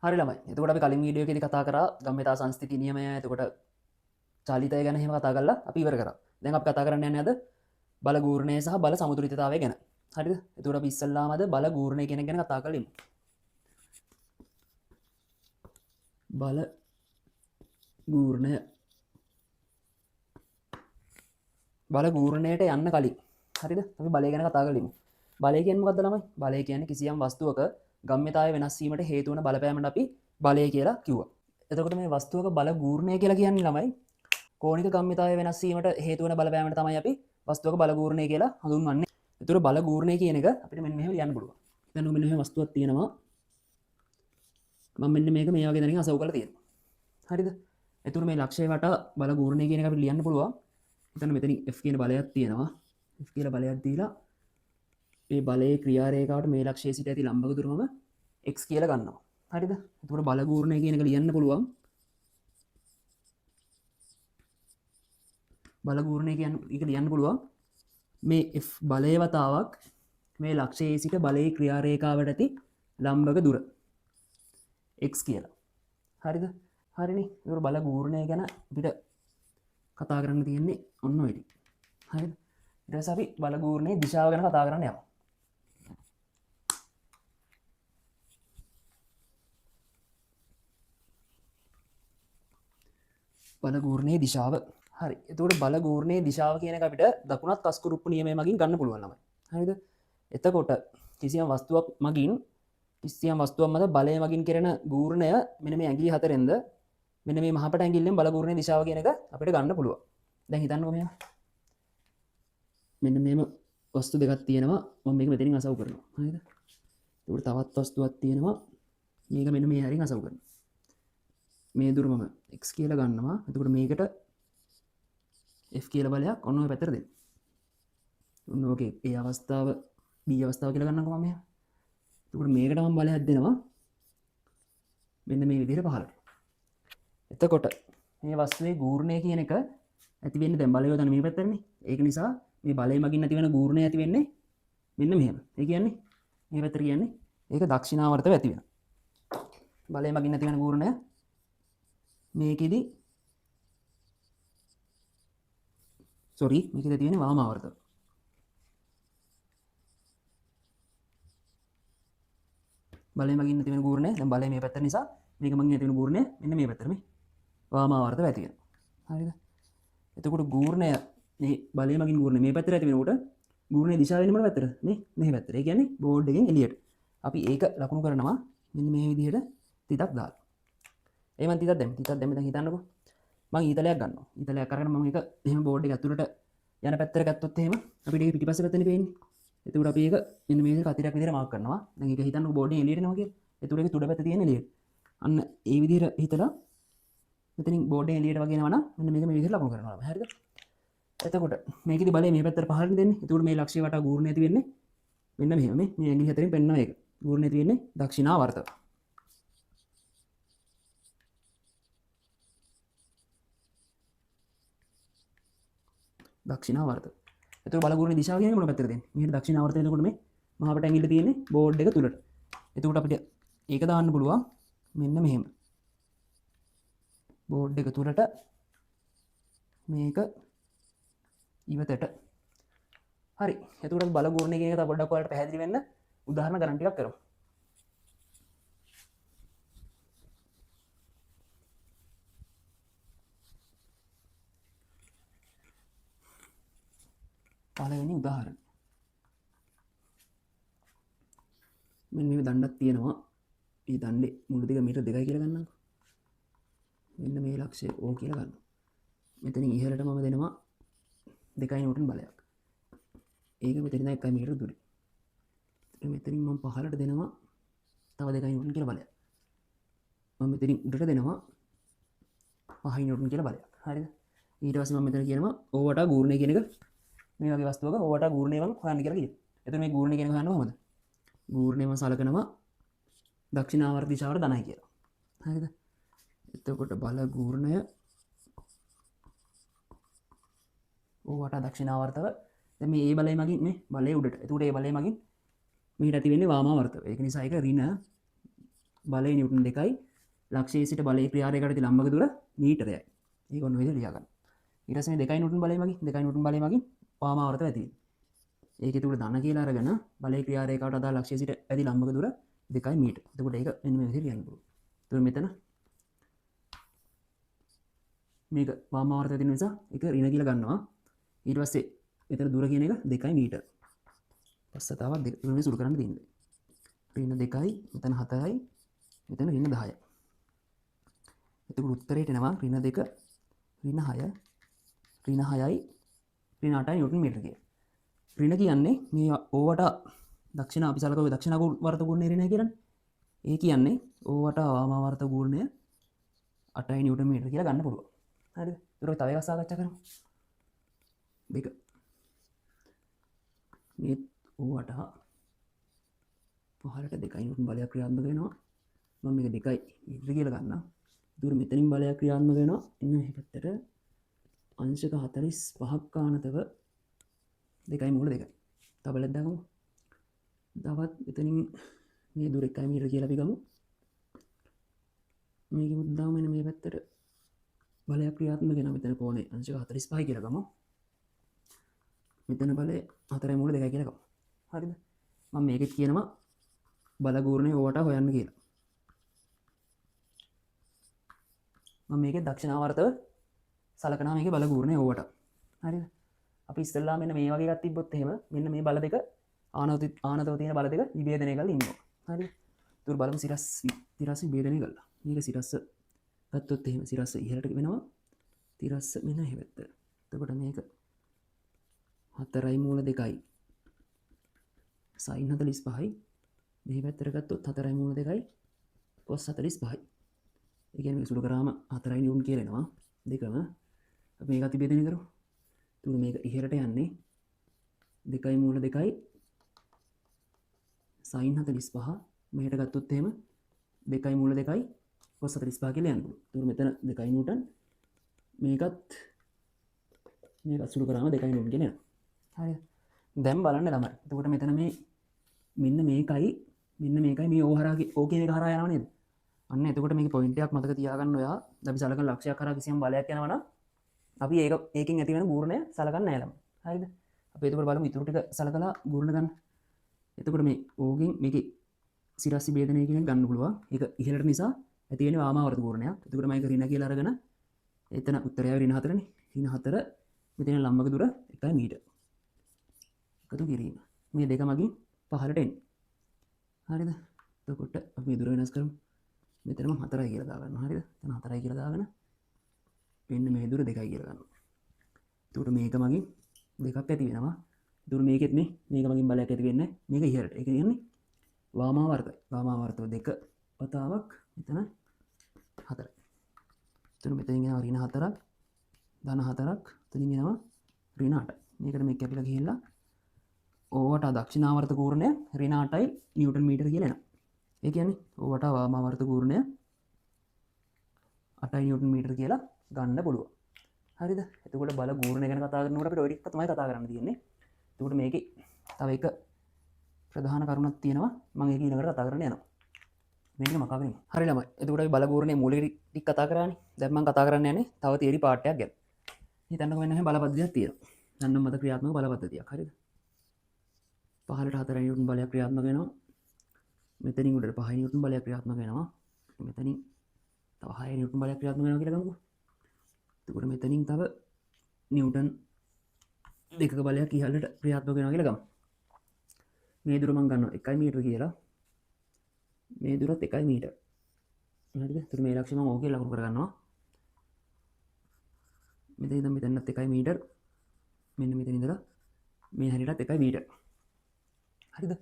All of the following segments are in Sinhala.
හරි ළමයි. එතකොට අපි කලින් වීඩියෝ එකේදී කතා කරා ගම්මිතා සංස්ථිති නියමය. එතකොට චාලිතය ගැන එහෙම කතා කරලා අපි ඉවර කරා. දැන් අපි කතා කරන්න යන්නේ අද බල ගූර්ණය සහ බල සමතුලිතතාවය ගැන. හරිද? එතකොට අපි ඉස්සල්ලාම අද බල ගූර්ණය කියන එක ගැන කතා කරමු. බල ගූර්ණය බල ගූර්ණයට යන්න කලින් හරිද අපි බලය ගැන කතා කරමු. බලය කියන්නේ මොකක්ද ළමයි? බලය කියන්නේ කිසියම් වස්තුවක ගම්‍යතාවය වෙනස් වීමට හේතු වන බලපෑමකට අපි බලය කියලා කිව්වා. එතකොට මේ වස්තුවක බල ගූර්ණය කියලා කියන්නේ ළමයි කෝණික ගම්‍යතාවය වෙනස් වීමට හේතු වන බලපෑමකට තමයි අපි වස්තුවක බල ගූර්ණය කියලා හඳුන්වන්නේ. එතකොට බල ගූර්ණය කියන එක අපිට මෙන්න මෙහෙම ලියන්න පුළුවන්. දැන් මෙන්න මෙහෙම වස්තුවක් තියෙනවා. මම මෙන්න මේක මේ වගේ දැනගෙන අසව් කරලා තියෙනවා. හරිද? එතකොට මේ ලක්ෂය වටා බල ගූර්ණය කියන එක අපිට ලියන්න පුළුවන්. එතන මෙතනින් F කියන බලයක් තියෙනවා. F කියලා බලයක් දීලා මේ බලයේ ක්‍රියාරේඛාවට මේ ලක්ෂයේ සිට ඇති ලම්බක දුරම x කියලා ගන්නවා. හරිද? එතකොට බල ගූර්ණය කියන එක ලියන්න පුළුවන්. බල ගූර්ණය කියන එක ලියන්න පුළුවන්. මේ F බලයේ වතාවක් මේ ලක්ෂයේ සිට බලයේ ක්‍රියාරේඛාවට ඇති ලම්බක දුර x කියලා. හරිද? හරිනේ. ඒක බල ගූර්ණය ගැන අපිට කතා කරන්න තියෙන්නේ ඔන්න ඔය ටික. හරිද? ඊට පස්සේ අපි බල ගූර්ණයේ දිශාව ගැන කතා කරන්න යමු. බල ගූර්ණයේ දිශාව. හරි. එතකොට බල ගූර්ණයේ දිශාව කියන එක අපිට දකුණත් කස්කුරුප්පු නියමය මගින් ගන්න පුළුවන් ළමයි. හරිද? එතකොට කිසියම් වස්තුවක් මගින් කිසියම් වස්තුවක් මත බලය මගින් කෙරෙන ගූර්ණය මෙන්න මේ ඇඟිලි හතරෙන්ද මෙන්න මේ මහපට ඇඟිල්ලෙන් බල ගූර්ණයේ දිශාව කියන එක අපිට ගන්න පුළුවන්. දැන් හිතන්නකෝ මෙහෙම. මෙන්න මේම වස්තු දෙකක් තියෙනවා. මම මේක මෙතනින් අසව් කරනවා. හරිද? ඒකට තවත් වස්තුවක් තියෙනවා. මේක මෙන්න මේ හැරින් අසව් කරනවා. මේ දුර මම x කියලා ගන්නවා. එතකොට මේකට f කියලා බලයක් ඔන්න ඔය පැත්තට දෙන්න. ඔන්න ඕකේ ඒ අවස්ථාව b අවස්ථාව කියලා ගන්නකො මම මෙහෙම. එතකොට මේකට මම බලයක් දෙනවා. මෙන්න මේ විදිහට පහළට. එතකොට මේ වස්තුවේ ගූර්ණය කියන එක ඇති වෙන්නේ දැන් බලය යොදන මේ පැත්තටනේ. ඒක නිසා මේ බලය මගින් ඇති වෙන ගූර්ණය ඇති වෙන්නේ මෙන්න මෙහෙම. ඒ කියන්නේ මේ පැත්තට කියන්නේ ඒක දක්ෂිනාවර්තව ඇති වෙනවා. බලය මගින් ඇති වෙන ගූර්ණය මේකෙදි මේකෙදි ඇති වෙන්නේ වාමාවර්තව. බලය මගින් ඇති වෙන ගූර්ණය දැන් බලය මේ පැත්තට නිසා මේක මගින් ඇති වෙන ගූර්ණය මෙන්න මේ පැත්තට මේ වාමාවර්තව ඇති වෙනවා. හරිද? එතකොට ගූර්ණය මේ බලය මගින් ගූර්ණය මේ පැත්තට ඇති වෙනකොට ගූර්ණයේ දිශාව වෙන්නේ මොන පැත්තටද? මේ පැත්තට. ඒ කියන්නේ බෝඩ් එකෙන් එළියට. අපි ඒක ලකුණු කරනවා මෙන්න මේ විදිහට තිතක් දාලා. ඒ මන් තිතක් දැම්ම දැන් හිතන්නකෝ. මම ඊතලයක් ගන්නවා. ඊතලයක් අරගෙන මම ඒක එහෙම බෝඩ් එක ඇතුළට යන පැත්තට ගත්තොත් එහෙම අපිට ඒක පිටිපස්සේ පැත්තනේ පේන්නේ. එතකොට අපි ඒක මෙන්න මේ විදිහට කතිරයක් විදිහට මාක් කරනවා. දැන් ඒක හිතන්නකෝ බෝඩ් එකෙන් එළියට යනවා කියලා. එතකොට ඒක තුඩ පැත්ත තියෙන එළියට. අන්න ඒ විදිහට හිතලා මෙතනින් බෝඩ් එකෙන් එළියට වගේ යනවා නම් මෙන්න මේක මේ විදිහට ලකුණු කරනවා. හරිද? එතකොට මේකෙදි බලය මේ පැත්තට පහළට දෙන්නේ. එතකොට මේ ලක්ෂ්‍ය වටා ගූර්ණය ඇති වෙන්නේ මෙන්න මෙහෙම. මේ ඇඟිලි හතරෙන් පෙන්නනවා ඒක. ගූර්ණය ඇති වෙන්නේ දක්ෂිනාවර්තව. දක්ෂිනාවර්තව. එතකොට බල ගූර්ණයේ දිශාව කියන්නේ මොන පැත්තටද දෙන්නේ? මෙහෙට දක්ෂිනාවර්තය එනකොට මේ මහපට ඇඟිල්ල තියෙන්නේ බෝඩ් එක තුලට. එතකොට අපිට ඒක දාන්න පුළුවන් මෙන්න මෙහෙම. බෝඩ් එක තුලට මේක ඉවතට. හරි. එතකොට බල ගූර්ණය කියන එක තව පොඩ්ඩක් ඔයාලට පැහැදිලි වෙන්න උදාහරණ ගණන් ටිකක් කරමු. පළවෙනි උදාහරණ. මෙන්න මේ දණ්ඩක් තියෙනවා. මේ දණ්ඩේ මුළු දිග මීටර් 2යි කියලා ගන්නම්කෝ. මෙන්න මේ ලක්ෂය O කියලා ගන්නවා. මෙතනින් ඉහළට මම දෙනවා 2 නිව්ටන් බලයක්. ඒක මෙතන ඉඳන් 1 මීටර දුරයි. මෙතනින් මම පහළට දෙනවා තව 2 නිව්ටන් කියලා බලයක්. මම මෙතනින් උඩට දෙනවා 5 නිව්ටන් කියලා බලයක්. හරිද? ඊට පස්සේ මම මෙතන කියනවා O වටා ගූර්ණය කියන එක මේ වගේ වස්තුවක O වටා ගූර්ණය මම හොයන්න කියලා කියනවා. එතකොට මේ ගූර්ණය කියන එක හොයන්න කොහොමද? ගූර්ණය මම සලකනවා දක්ෂිනාවර්ත දිශාවට ධනයි කියලා. හරිද? එතකොට බල ගූර්ණය O වටා දක්ෂිනාවර්තව දැන් මේ ඒ බලය මගින් මේ බලය උඩට. එතකොට ඒ බලය මගින් මෙහෙට ඇති වෙන්නේ වාමාවර්තව. ඒක නිසා ඒක ඍණ බලය නිවටන් 2යි ලක්ෂයේ සිට බලය ක්‍රියාරයකට ලම්බක දුර මීටරයයි. ඒක ඔන්න විදිහට ලියා ගන්න. ඊට පස්සේ 2යි නිවටන් බලය මගින් 2යි නිවටන් බලය මගින් වාමාවර්තය ඇති වෙනවා. ඒක තුර ධන කියලා අරගෙන බලය ක්‍රියාරයකට අදාළ ලක්ෂයේ සිට ඇති ලම්බක දුර 2යි මීටර. එතකොට ඒක මෙන්න මේ විදිහට ලියන්න පුළුවන්. එතකොට මෙතන මේක වාමාවර්තය තියෙන නිසා ඒක ඍණ කියලා ගන්නවා. ඊට පස්සේ මෙතන දුර කියන එක 2යි මීටර. පස්ස තවත් දෙක තුනේ සුළු කරන්න තියෙන්නේ. ඍණ 2යි මෙතන 4යි මෙතන ඍණ 10යි. එතකොට උත්තරේට එනවා ඍණ 2 ඍණ 6 ඍණ 6යි ඍණ 8යි නිව්ටන් මීටර කියලා. ඍණ කියන්නේ මේ ඕවට දක්ෂිණ අපි සලකුව දක්ෂිණ වර්ත ගුණය ඍණය කියලානේ. ඒ කියන්නේ ඕවට වාමාවර්ත ගුණය 8යි නිව්ටන් මීටර කියලා ගන්න පුළුවන්. හරිද? ඊට තව එකක් සාකච්ඡා කරමු. දෙක මේ ඕවට පහළට 2යි නිව්ටන් බලයක් ක්‍රියාත්මක වෙනවා. මම මේක 2යි මීටර කියලා ගන්නම්. දුර මෙතනින් බලයක් ක්‍රියාත්මක වෙනවා. ඉන්න මේ පැත්තට අංශක 45ක් ආනතව 2යි මූල 2යි. තව බලයක් දාගමු. තවත් එතනින් මේ දුර 1යි මීටර කියලා අපි ගමු. මේකෙ මුද්දාම මෙන්න මේ පැත්තට බලයක් ක්‍රියාත්මක වෙනවා. මෙතන කෝණය අංශක 45යි කියලා ගමු. මෙතන බලය 4යි මූල 2යි කියලා ගමු. හරිද? මම මේකෙත් කියනවා බල ගූර්ණය ඕවට හොයන්න කියලා. මම මේකේ දක්ෂිනාවර්තව සලකනවා මේකේ බල ගූර්ණය ඕවට. හරිද? අපි ඉස්සෙල්ලා මෙන්න මේ වගේ එකක් තිබ්බොත් එහෙම මෙන්න මේ බල දෙක ආනතව තියෙන බල දෙක විභේදනය කරලා ඉන්නවා. හරිද? ඒතර බලමු සිරස් විභේදනය කළා. මේක සිරස්ස ගත්තොත් එහෙම සිරස්ස ඉහළට වෙනවා. තිරස්ස මෙන්න මේ පැත්ත. එතකොට මේක 4යි මූල 2යි sin 45යි මේ පැත්තට ගත්තොත් 4යි මූල 2යි cos 45යි. ඒ කියන්නේ මේක සුළු කරාම 4යි නිව්ටන් කියලා එනවා. දෙකම අපි මේක විභේදනය කරමු. තුන මේක ඉහළට යන්නේ 2යි මූල 2යි sin 45 මෙහෙට ගත්තොත් එහෙම 2යි මූල 2යි cos 45 කියලා යනවා. තුන මෙතන 2යි නිව්ටන් මේකත් සුළු කරාම 2යි නිව්ටන් කියලා එනවා. හරිද? දැන් බලන්න ළමයි. එතකොට මෙතන මේ මෙන්න මේකයි මේ ඕ කියන එක හරහා යනවා නේද? අන්න එතකොට මේකේ පොයින්ට් එකක් මතක තියාගන්න ඔයා. අපි සලකන ලක්ෂයක් කරා කිසියම් බලයක් යනවා නම් අපි ඒකෙන් ඇති වෙන ගූර්ණය සලකන්නේ නැහැ ළමයි. හරිද? අපි එතකොට බලමු ඉතුරු ටික සලකලා ගූර්ණ ගන්න. එතකොට මේ ඕගෙන් මේකේ සිරස් විභේදනය කියන එක ගන්න පුළුවන්. ඒක ඉහළට නිසා ඇති වෙන වාමාවර්ත ගූර්ණයක්. එතකොට මම ඒක ඍණ කියලා අරගෙන එතන උත්තරය ඍණ 4නේ. ඍණ 4 මෙතන ලම්බක දුර 1 මීටර. එකතු කිරීම. මේ දෙක මගින් පහළට එන්නේ. හරිද? එතකොට අපි මේ දුර වෙනස් කරමු. මෙතනම 4යි කියලා දාගන්නවා. හරිද? එතන 4යි කියලා දාගෙන මෙන්න මේ දුර 2යි කියලා ගන්නවා. එතකොට මේක මගින් දෙකක් ඇති වෙනවා. දුර මේකෙත් මේක මගින් බලයක් ඇති වෙන්නේ මේක ඉහළට. ඒ කියන්නේ වාමාවර්තය. වාමාවර්තව 2 වතාවක් මෙතන 4යි. එතන මෙතනින් යනවා ඍණ 4ක් ධන 4ක් එතනින් එනවා ඍණ 8යි. මේකට මේක කැපිලා ගිහිල්ලා ඕවට දක්ෂිනාවර්ත ගූර්ණය ඍණ 8යි නිව්ටන් මීටර කියලා එනවා. ඒ කියන්නේ ඕවට වාමාවර්ත ගූර්ණය 8යි නිව්ටන් මීටර කියලා ගන්න පුළුවන්. හරිද? එතකොට බල ගූර්ණය ගැන කතා කරනකොට අපිට ඔය ටික තමයි කතා කරන්න තියෙන්නේ. එතකොට මේකේ තව එක ප්‍රධාන කරුණක් තියෙනවා. මම ඒක ඊළඟට කතා කරන්න යනවා. මේක මකා වෙනවා. හරි ළමයි. එතකොට අපි බල ගූර්ණයේ මූලික ටික කතා කරානේ. දැන් මම කතා කරන්න යන්නේ තව තියරි පාර්ට් එකක් ගැන. හිතන්නකෝ මෙන්න මේ බල පද්ධතියක් තියෙනවා. දන්න මත ක්‍රියාත්මක බල පද්ධතියක්. හරිද? පහළට 4 නිව්ටන් බලයක් ක්‍රියාත්මක වෙනවා. මෙතනින් උඩට 5 නිව්ටන් බලයක් ක්‍රියාත්මක වෙනවා. මෙතනින් තව 6 නිව්ටන් බලයක් ක්‍රියාත්මක වෙනවා කියලා ගමුකෝ. එතකොට මෙතනින් තව නිව්ටන් දෙකක බලයක් ඉහළට ක්‍රියාත්මක වෙනවා කියලා ගමු. මේ දුර මම ගන්නවා 1 මීටර කියලා. මේ දුරත් 1 මීටර. හරිද? එතකොට මේ ලක්ෂය මම ඕකේ ලකුණු කරගන්නවා. මෙතන ඉඳන් මෙතනත් 1 මීටර. මෙන්න මෙතන ඉඳලා මේ හරියටත් 1 මීටර. හරිද?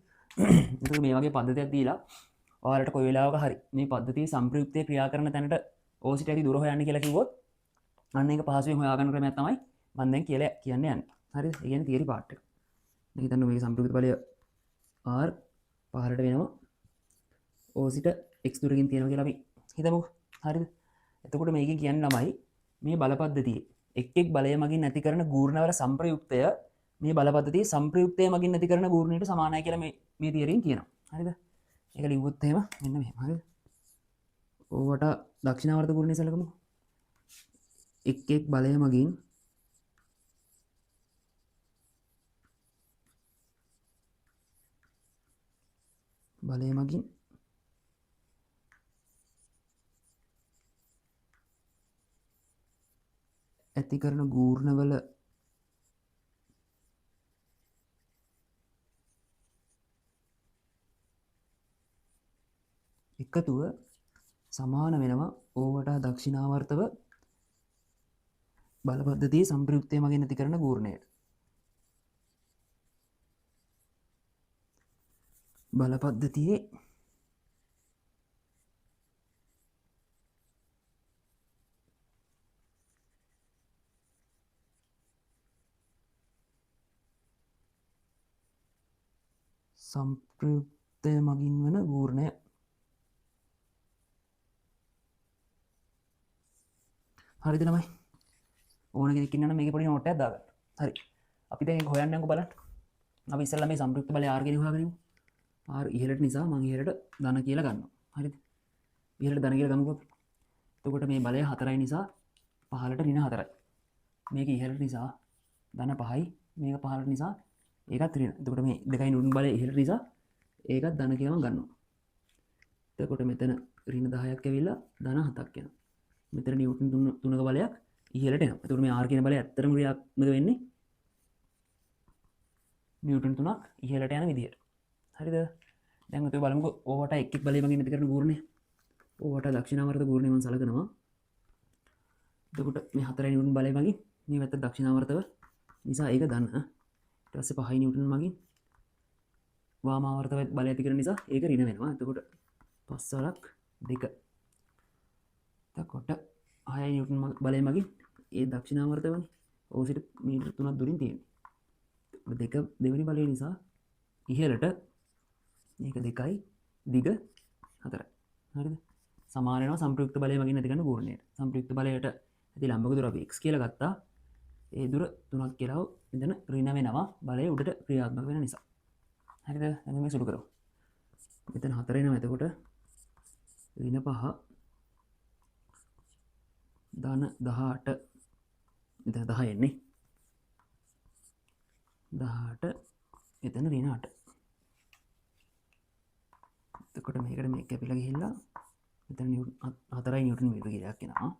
එතකොට මේ වගේ පද්ධතියක් දීලා ඔයාලට කොයි වෙලාවක හරි මේ පද්ධතිය සම්ප්‍රයුක්තයේ ක්‍රියා කරන තැනට ඕසිට ඇති දුර හොයන්න කියලා කිව්වොත් අන්න ඒක පහසුවෙන් හොයාගන්න ක්‍රමයක් තමයි මම දැන් කියලා කියන්න යන්නේ. හරිද? ඒ කියන්නේ තියරි පාර්ට් එක. දැන් හිතන්න මේක සම්ප්‍රයුක්ත බලය r පහළට වෙනවා. ඕසිට x දුරකින් තියෙනවා කියලා අපි හිතමු. හරිද? එතකොට මේකෙන් කියන්නේ ළමයි මේ බල පද්ධතියේ එක් බලය මගින් නැති කරන ගූර්ණවල සම්ප්‍රයුක්තය මේ බල පද්ධතියේ සම්ප්‍රයුක්තය මගින් නැති කරන ගූර්ණයට සමානයි කියලා මේ තියරියෙන් කියනවා. හරිද? ඒක ලිව්වොත් එහෙම මෙන්න මෙහෙම. හරිද? ඕවට දක්ෂිනාවර්ත ගුරුණය සැලකමු. එක් බලය මගින් ඇති කරන ගූර්ණවල එකතුව සමාන වෙනවා ඕවට දක්ෂිනාවර්තව බලපද්ධතියේ සම්ප්‍රයුක්තය මගින් ඇති කරන ගූර්ණයට. බලපද්ධතියේ සම්ප්‍රයුක්තය මගින් වන ගූර්ණය. හරිද ළමයි? ඕන කෙනෙක් ඉන්නනම් මේකේ පොඩි නෝට් එකක් දාගන්න. හරි. අපි දැන් ඒක හොයන්නම්කෝ බලන්න. අපි ඉස්සෙල්ලා මේ සම්ප්‍රයුක්ත බලය R කියන හොයාගනිමු. R ඉහළට නිසා මම ඉහළට ධන කියලා ගන්නවා. හරිද? ඉහළට ධන කියලා ගමුකෝ. එතකොට මේ බලය 4යි නිසා 15ට ඍණ 4යි. මේක ඉහළට නිසා ධන 5යි. මේක 15ට නිසා ඒකත් ඍණ. එතකොට මේ දෙකයි නිව්ටන් බලය ඉහළට නිසා ඒකත් ධන කියලා මම ගන්නවා. එතකොට මෙතන ඍණ 10ක් ඇවිල්ලා ධන 7ක් එනවා. මෙතන නිව්ටන් 3ක බලයක් ඉහළට එනවා. එතකොට මේ R කියන බලය ඇත්තටම ක්‍රියාත්මක වෙන්නේ නිව්ටන් 3ක් ඉහළට යන විදිහට. හරිද? දැන් ඔතන බලමුකෝ ඕවට එක් බලය මගින් ඇති කරන ගූර්ණය. ඕවට දක්ෂිනාවර්ත ගූර්ණය මම සලකනවා. එතකොට මේ 4 නිව්ටන් බලය මගින් මේ වැත්ත දක්ෂිනාවර්තව නිසා ඒක ධන. ඊට පස්සේ 5 නිව්ටන් මගින් වාමාවර්ත බලය ඇති කරන නිසා ඒක ඍණ වෙනවා. එතකොට 5 වරක් 2. එතකොට 6 නිව්ටන් බලය මගින් ඒ දක්ෂිනාවර්ත වනේ ඕසිට මීටර 3ක් දුරින් තියෙනවා. දෙක දෙවෙනි බලය නිසා ඉහළට මේක 2යි දිග 4යි. හරිද? සමාන වෙනවා සම්ප්‍රයුක්ත බලය මගින් ඇති කරන ගූර්ණයට. සම්ප්‍රයුක්ත බලයට ඇති ලම්බක දුර අපි x කියලා ගත්තා. ඒ දුර 3ක් කියලා මෙතන ඍණ වෙනවා බලය උඩට ක්‍රියාත්මක වෙන නිසා. හරිද? දැන් මේ සුළු කරමු. මෙතන 4 එනවා. එතකොට ඍණ 5 ධන 18 මෙතන 10 එන්නේ. 18 එතන ඍණ 8. එතකොට මේකට මේක කැපිලා ගිහිල්ලා මෙතන 4යි නිව්ටන් මීටර කීයක් එනවා.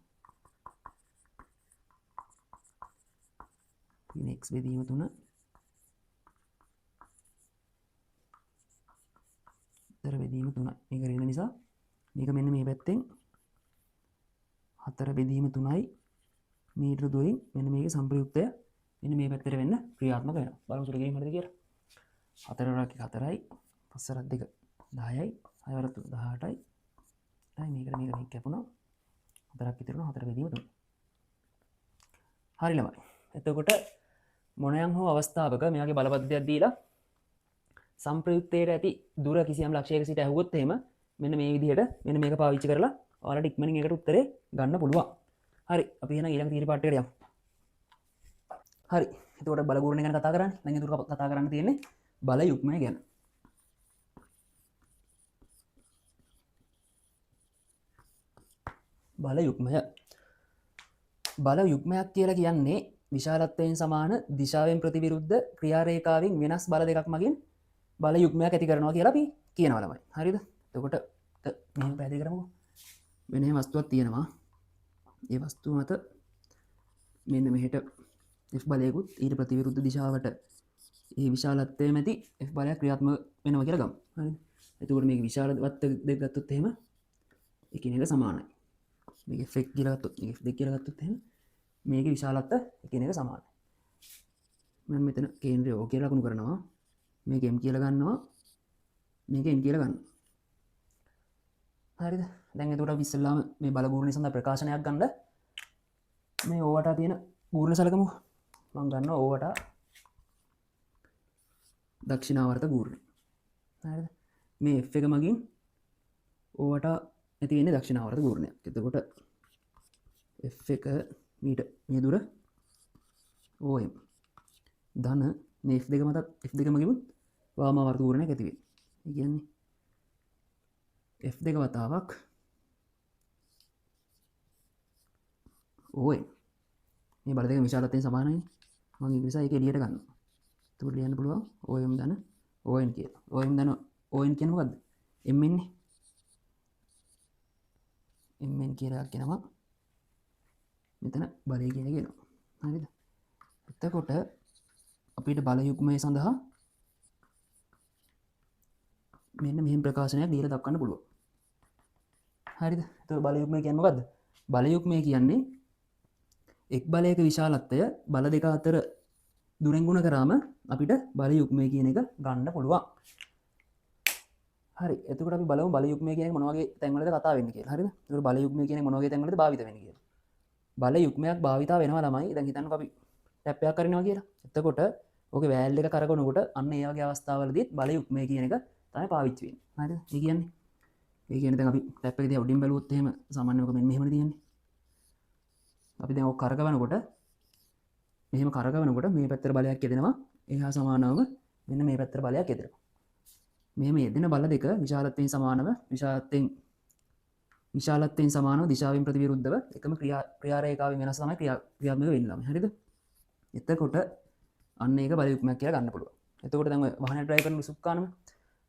ඉතින් x බෙදීම 3 4 බෙදීම 3 මේක ඍණ නිසා මේක මෙන්න මේ පැත්තෙන් 4 බෙදීම 3යි මීටර දුරින් මෙන්න මේකේ සම්ප්‍රයුක්තය මෙන්න මේ පැත්තට වෙන්න ක්‍රියාත්මක වෙනවා. බලමු සුළු කිරීම හරිද කියලා. 4 වරක් 4යි 5 වරක් 2 10යි 6 වරක් 18යි. දැන් මේකට මේක කැපුණා. 4ක් ඉතුරු වෙනවා 4 බෙදීම 3. හරි ළමයි. එතකොට මොනයම් හෝ අවස්ථාවක මෙයාගේ බලපද්ධතියක් දීලා සම්ප්‍රයුක්තයට ඇති දුර කිසියම් ලක්ෂයක සිට ඇහුවොත් එහෙම මෙන්න මේ විදිහට මෙන්න මේක පාවිච්චි කරලා ඔයාලට ඉක්මනින් ඒකට උත්තරේ ගන්න පුළුවන්. හරි. අපි එහෙනම් ඊළඟ තීර පාඩයට යමු. හරි. එතකොට බල ගුරුණය ගැන කතා කරන්නේ. දැන් ඊට කතා කරන්න තියෙන්නේ බල යුග්මය ගැන. බල යුග්මය. බල යුග්මයක් කියලා කියන්නේ විශාලත්වයෙන් සමාන දිශාවෙන් ප්‍රතිවිරුද්ධ ක්‍රියාරේඛාවෙන් වෙනස් බල දෙකක් මගින් බල යුග්මයක් ඇති කරනවා කියලා අපි කියනවා ළමයි. හරිද? එතකොට මෙහෙම පැහැදිලි කරමුකෝ. වෙන වස්තුවක් තියෙනවා. ඒ වස්තුව මත මෙන්න මෙහෙට F බලයකුත් ඊට ප්‍රතිවිරුද්ධ දිශාවට ඒ විශාලත්වයේ මැති F බලයක් ක්‍රියාත්මක වෙනවා කියලා ගමු. හරිද? එතකොට මේක විශාලත්ව දෙක ගත්තොත් එහෙම එකිනෙක සමානයි. මේක F1 කියලා ගත්තොත් මේක F2 කියලා ගත්තොත් එහෙම මේක විශාලත්ව එකිනෙක සමානයි. මම මෙතන කේන්ද්‍රය O කියලා ලකුණු කරනවා. මේක M කියලා ගන්නවා. මේක N කියලා ගන්නවා. හරිද? දැන් එතකොට අපි ඉස්සෙල්ලාම මේ බල ගූර්ණය සඳහා ප්‍රකාශනයක් ගන්න මේ ඕවට තියෙන ගූර්ණ සලකමු. මම ගන්නවා ඕවට දක්ෂිනාවර්ත ගූර්ණය. හරිද? මේ F එක මගින් ඕවට ඇති වෙන්නේ දක්ෂිනාවර්ත ගූර්ණයක්. එතකොට F එක මීට මේ දුර OM ධන මේ F2 මතත් F2 මගින් වාමාවර්ත ගූර්ණයක් ඇති වෙන්නේ. ඒ කියන්නේ F2 වතාවක් OM මේ බල දෙක විශාලත්වයෙන් සමානයි මම ඒ නිසා ඒක එළියට ගන්නවා එතකොට ලියන්න පුළුවන් OM ධන ON කියලා OM ධන ON කියන්නේ මොකද්ද MN MN කියලා කියනවා මෙතන බලය කියන කියනවා හරිද එතකොට අපිට බල යුග්මය සඳහා මෙන්න මෙහෙම ප්‍රකාශනයක් දීලා දක්වන්න පුළුවන් හරිද එතකොට බල යුග්මය කියන්නේ මොකද්ද බල යුග්මය කියන්නේ එක් බලයක විශාලත්වය බල දෙක අතර දුරෙන් ගුණ කරාම අපිට බල යුග්මය කියන එක ගන්න පුළුවන් හරි එතකොට අපි බලමු බල යුග්මය කියන එක මොන වගේ තැන්වලද කතා වෙන්නේ කියලා හරිද එතකොට බල යුග්මය කියන එක මොන වගේ තැන්වලද භාවිත වෙන්නේ කියලා බල යුග්මයක් භාවිතා වෙනවා ළමයි දැන් හිතන්නකෝ අපි ටැප් එකක් කරනවා කියලා එතකොට ඕකේ වෑල් එක කරකවනකොට අන්න ඒ වගේ අවස්ථාවලදීත් බල යුග්මය කියන එක තමයි පාවිච්චි වෙන්නේ හරිද ඒ කියන්නේ දැන් අපි ටැප් එක දිහා උඩින් බැලුවොත් එහෙම සාමාන්‍යව මෙන්න මෙහෙමනේ තියෙන්නේ අපි දැන් ඔක කරකවනකොට මෙහෙම කරකවනකොට මේ පැත්තට බලයක් යෙදෙනවා එහා සමානව මෙන්න මේ පැත්තට බලයක් යෙදෙනවා මෙහෙම යෙදෙන බල දෙක විශාලත්වයෙන් සමානව විශාලත්වයෙන් සමානව දිශාවෙන් ප්‍රතිවිරුද්ධව එකම ක්‍රියා රේඛාවෙන් වෙනස් තමයි ක්‍රියාත්මක වෙන්නේ හරිද එතකොට අන්න ඒක බල යුග්මයක් කියලා ගන්න පුළුවන් එතකොට දැන් ඔය වාහනේ ඩ්‍රයිව් කරන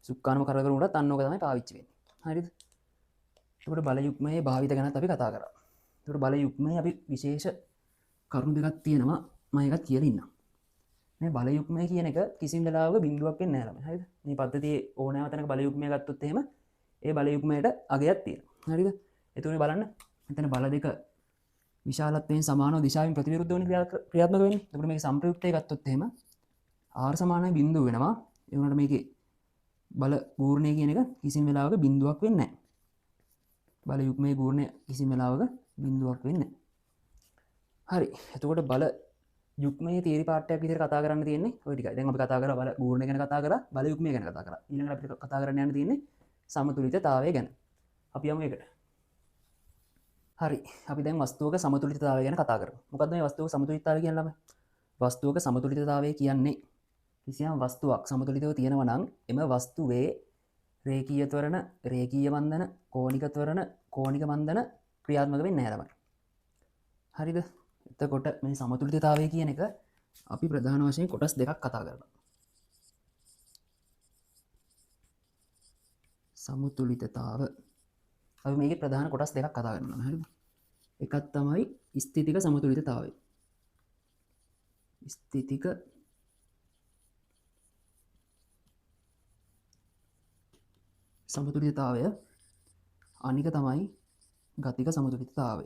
සුක්කානම කරකවනකොටත් අන්න ඕක තමයි පාවිච්චි වෙන්නේ හරිද එතකොට බල යුග්මයේ භාවිත ගැනත් අපි කතා කරා එතකොට බල යුග්මයේ අපි විශේෂ කරුණු දෙකක් තියෙනවා මම ඒකත් කියලා ඉන්නම් මේ බල යුග්මය කියන එක කිසිම වෙලාවක බිඳුවක් වෙන්නේ නැහැ ළමයි හරිද මේ පද්ධතියේ ඕනෑම තැනක බල යුග්මය ගත්තොත් එහෙම ඒ බල යුග්මයට අගයක් තියෙනවා හරිද එතකොට බලන්න මෙතන බල දෙක විශාලත්වයෙන් සමානව දිශාවෙන් ප්‍රතිවිරුද්ධ වෙන ක්‍රියාත්මක වෙන්නේ එතකොට මේක සංප්‍රයුක්තය ගත්තොත් එහෙම r සමානයි බිඳුව වෙනවා ඒ වුණාට මේකේ බල ගූර්ණය කියන එක කිසිම වෙලාවක බිඳුවක් වෙන්නේ නැහැ බල යුග්මයේ ගූර්ණය කිසිම වෙලාවක බිඳුවක් වෙන්නේ නැහැ හරි එතකොට බල යුග්මයේ තීරි පාඩයක් විදිහට කතා කරන්න තියෙන්නේ ඔය ටිකයි දැන් අපි කතා කරා බල ගූර්ණය ගැන කතා කරා බල යුග්මය ගැන කතා කරා ඊළඟට අපිට කතා කරන්න යන්න තියෙන්නේ සමතුලිතතාවය ගැන අපි යමු ඒකට හරි අපි දැන් වස්තුවක සමතුලිතතාවය ගැන කතා කරමු මොකද්ද මේ වස්තුවක සමතුලිතතාවය කියන්නේ ළමයි වස්තුවක සමතුලිතතාවය කියන්නේ කිසියම් වස්තුවක් සමතුලිතව තියෙනවා නම් එම වස්තුවේ රේඛීය ත්වරණ රේඛීය මන්දන කෝණික ත්වරණ කෝණික මන්දන ක්‍රියාත්මක වෙන්නේ නැහැ ළමයි හරිද එතකොට මේ සමතුලිතතාවය කියන එක අපි ප්‍රධාන වශයෙන් කොටස් දෙකක් කතා කරනවා සමතුලිතතාව අපි මේකේ ප්‍රධාන කොටස් දෙකක් කතා කරනවා හරිද එකක් තමයි ස්ථිතික සමතුලිතතාවය ස්ථිතික සමතුලිතතාවය අනික තමයි ගතික සමතුලිතතාවය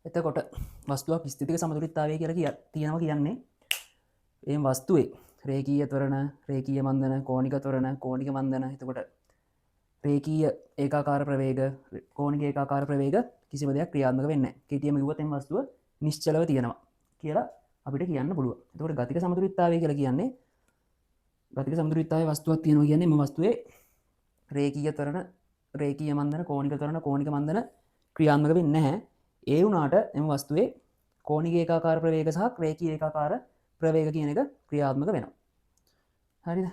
එතකොට වස්තුවක් ස්ථිතික සමතුලිතතාවය කියලා තියෙනවා කියන්නේ ඒ වස්තුවේ රේඛීය ත්වරණ රේඛීය මන්දන කෝණික ත්වරණ කෝණික මන්දන එතකොට රේඛීය ඒකාකාර ප්‍රවේග කෝණික ඒකාකාර ප්‍රවේග කිසිම දෙයක් ක්‍රියාත්මක වෙන්නේ නැහැ කෙටියෙන්ම කිව්වොත් මේ වස්තුව නිශ්චලව තියෙනවා කියලා අපිට කියන්න පුළුවන් එතකොට ගතික සමතුලිතතාවය කියලා කියන්නේ ගතික සමතුලිතතාවයේ වස්තුවක් තියෙනවා කියන්නේ මේ වස්තුවේ රේඛීය ත්වරණ රේඛීය මන්දන කෝණික ත්වරණ කෝණික මන්දන ක්‍රියාත්මක වෙන්නේ නැහැ ඒ වුණාට එම වස්තුවේ කෝණික ඒකාකාර ප්‍රවේග සහ රේඛීය ඒකාකාර ප්‍රවේග කියන එක ක්‍රියාත්මක වෙනවා හරිද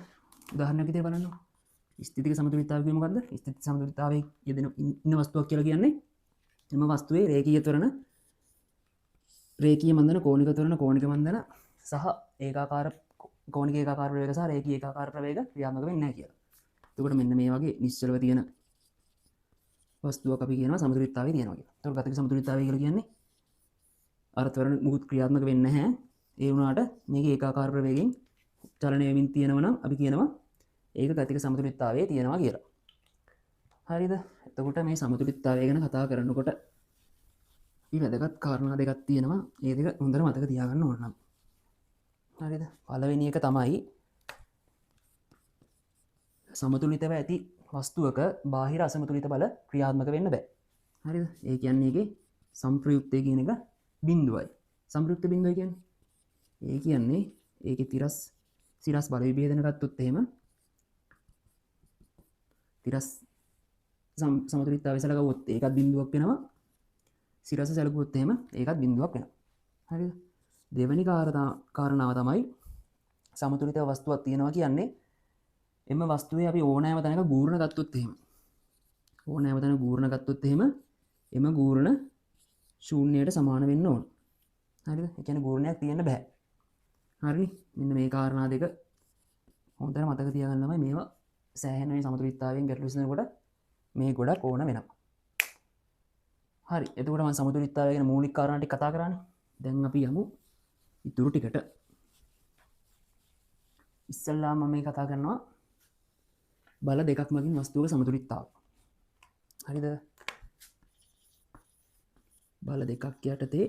උදාහරණයක් විදිහට බලන්න ස්ථිතික සමතුලිතතාවය කියන්නේ මොකද්ද ස්ථිතික සමතුලිතතාවයේ යෙදෙන ඉන්න වස්තුවක් කියලා කියන්නේ එම වස්තුවේ රේඛීය ත්වරණ රේඛීය මන්දන කෝණික ත්වරණ කෝණික මන්දන සහ ඒකාකාර කෝණික ඒකාකාර ප්‍රවේග සහ රේඛීය ඒකාකාර ප්‍රවේග ක්‍රියාත්මක වෙන්නේ නැහැ කියලා. එතකොට මෙන්න මේ වගේ නිශ්චලව තියෙන වස්තුවක් අපි කියනවා සමතුලිතතාවය තියෙනවා කියලා. එතකොට ගතික සමතුලිතතාවය කියලා කියන්නේ අර ත්වරණ මුකුත් ක්‍රියාත්මක වෙන්නේ නැහැ. ඒ වුණාට මේක ඒකාකාර ප්‍රවේගයෙන් චලනය වෙමින් තියෙනවා නම් අපි කියනවා ඒක ගතික සමතුලිතතාවයේ තියෙනවා කියලා. හරිද? එතකොට මේ සමතුලිතතාවය ගැන කතා කරනකොට වැදගත් කාරණා දෙකක් තියෙනවා. ඒ දෙක හොඳට මතක තියාගන්න ඕන නම්. හරිද? පළවෙනි එක තමයි සමතුලිතව ඇති වස්තුවක බාහිර අසමතුලිත බල ක්‍රියාත්මක වෙන්න බෑ. හරිද? ඒ කියන්නේ ඒකේ සංප්‍රයුක්තය කියන එක බිඳුවයි. සංප්‍රයුක්ත බිඳුවයි කියන්නේ ඒ කියන්නේ ඒකේ සිරස් බල විභේදන ගත්තොත් එහෙම තිරස් සමතුලිතතාවය සලකුවොත් ඒකත් බිඳුවක් වෙනවා. සිරස සැලකුවොත් එහෙම ඒකත් බිඳුවක් වෙනවා. හරිද? දෙවෙනි කාරණාව තමයි සමතුලිත වස්තුවක් තියෙනවා කියන්නේ එම වස්තුවේ අපි ඕනෑම තැනක ගූර්ණ ගත්තොත් එහෙම ඕනෑම තැන ගූර්ණ ගත්තොත් එහෙම එම ගූර්ණ ශූන්‍යයට සමාන වෙන්න ඕන. හරිද? ඒ කියන්නේ ගූර්ණයක් තියෙන්න බෑ. හරි? මෙන්න මේ කාරණා දෙක හොඳට මතක තියාගන්නමයි මේවා සෑහෙන මේ සමතුලිතතාවයෙන් ගැටලු විසඳනකොට මේ ගොඩක් ඕන වෙනවා. හරි. එතකොට මම සමතුලිතතාවය ගැන මූලික කාරණා ටික කතා කරානේ. දැන් අපි යමු ඉතුරු ටිකට. ඉස්සල්ලාම මම මේ කතා කරනවා බල දෙකක් මගින් වස්තුවක සමතුලිතතාව. හරිද? බල දෙකක් යටතේ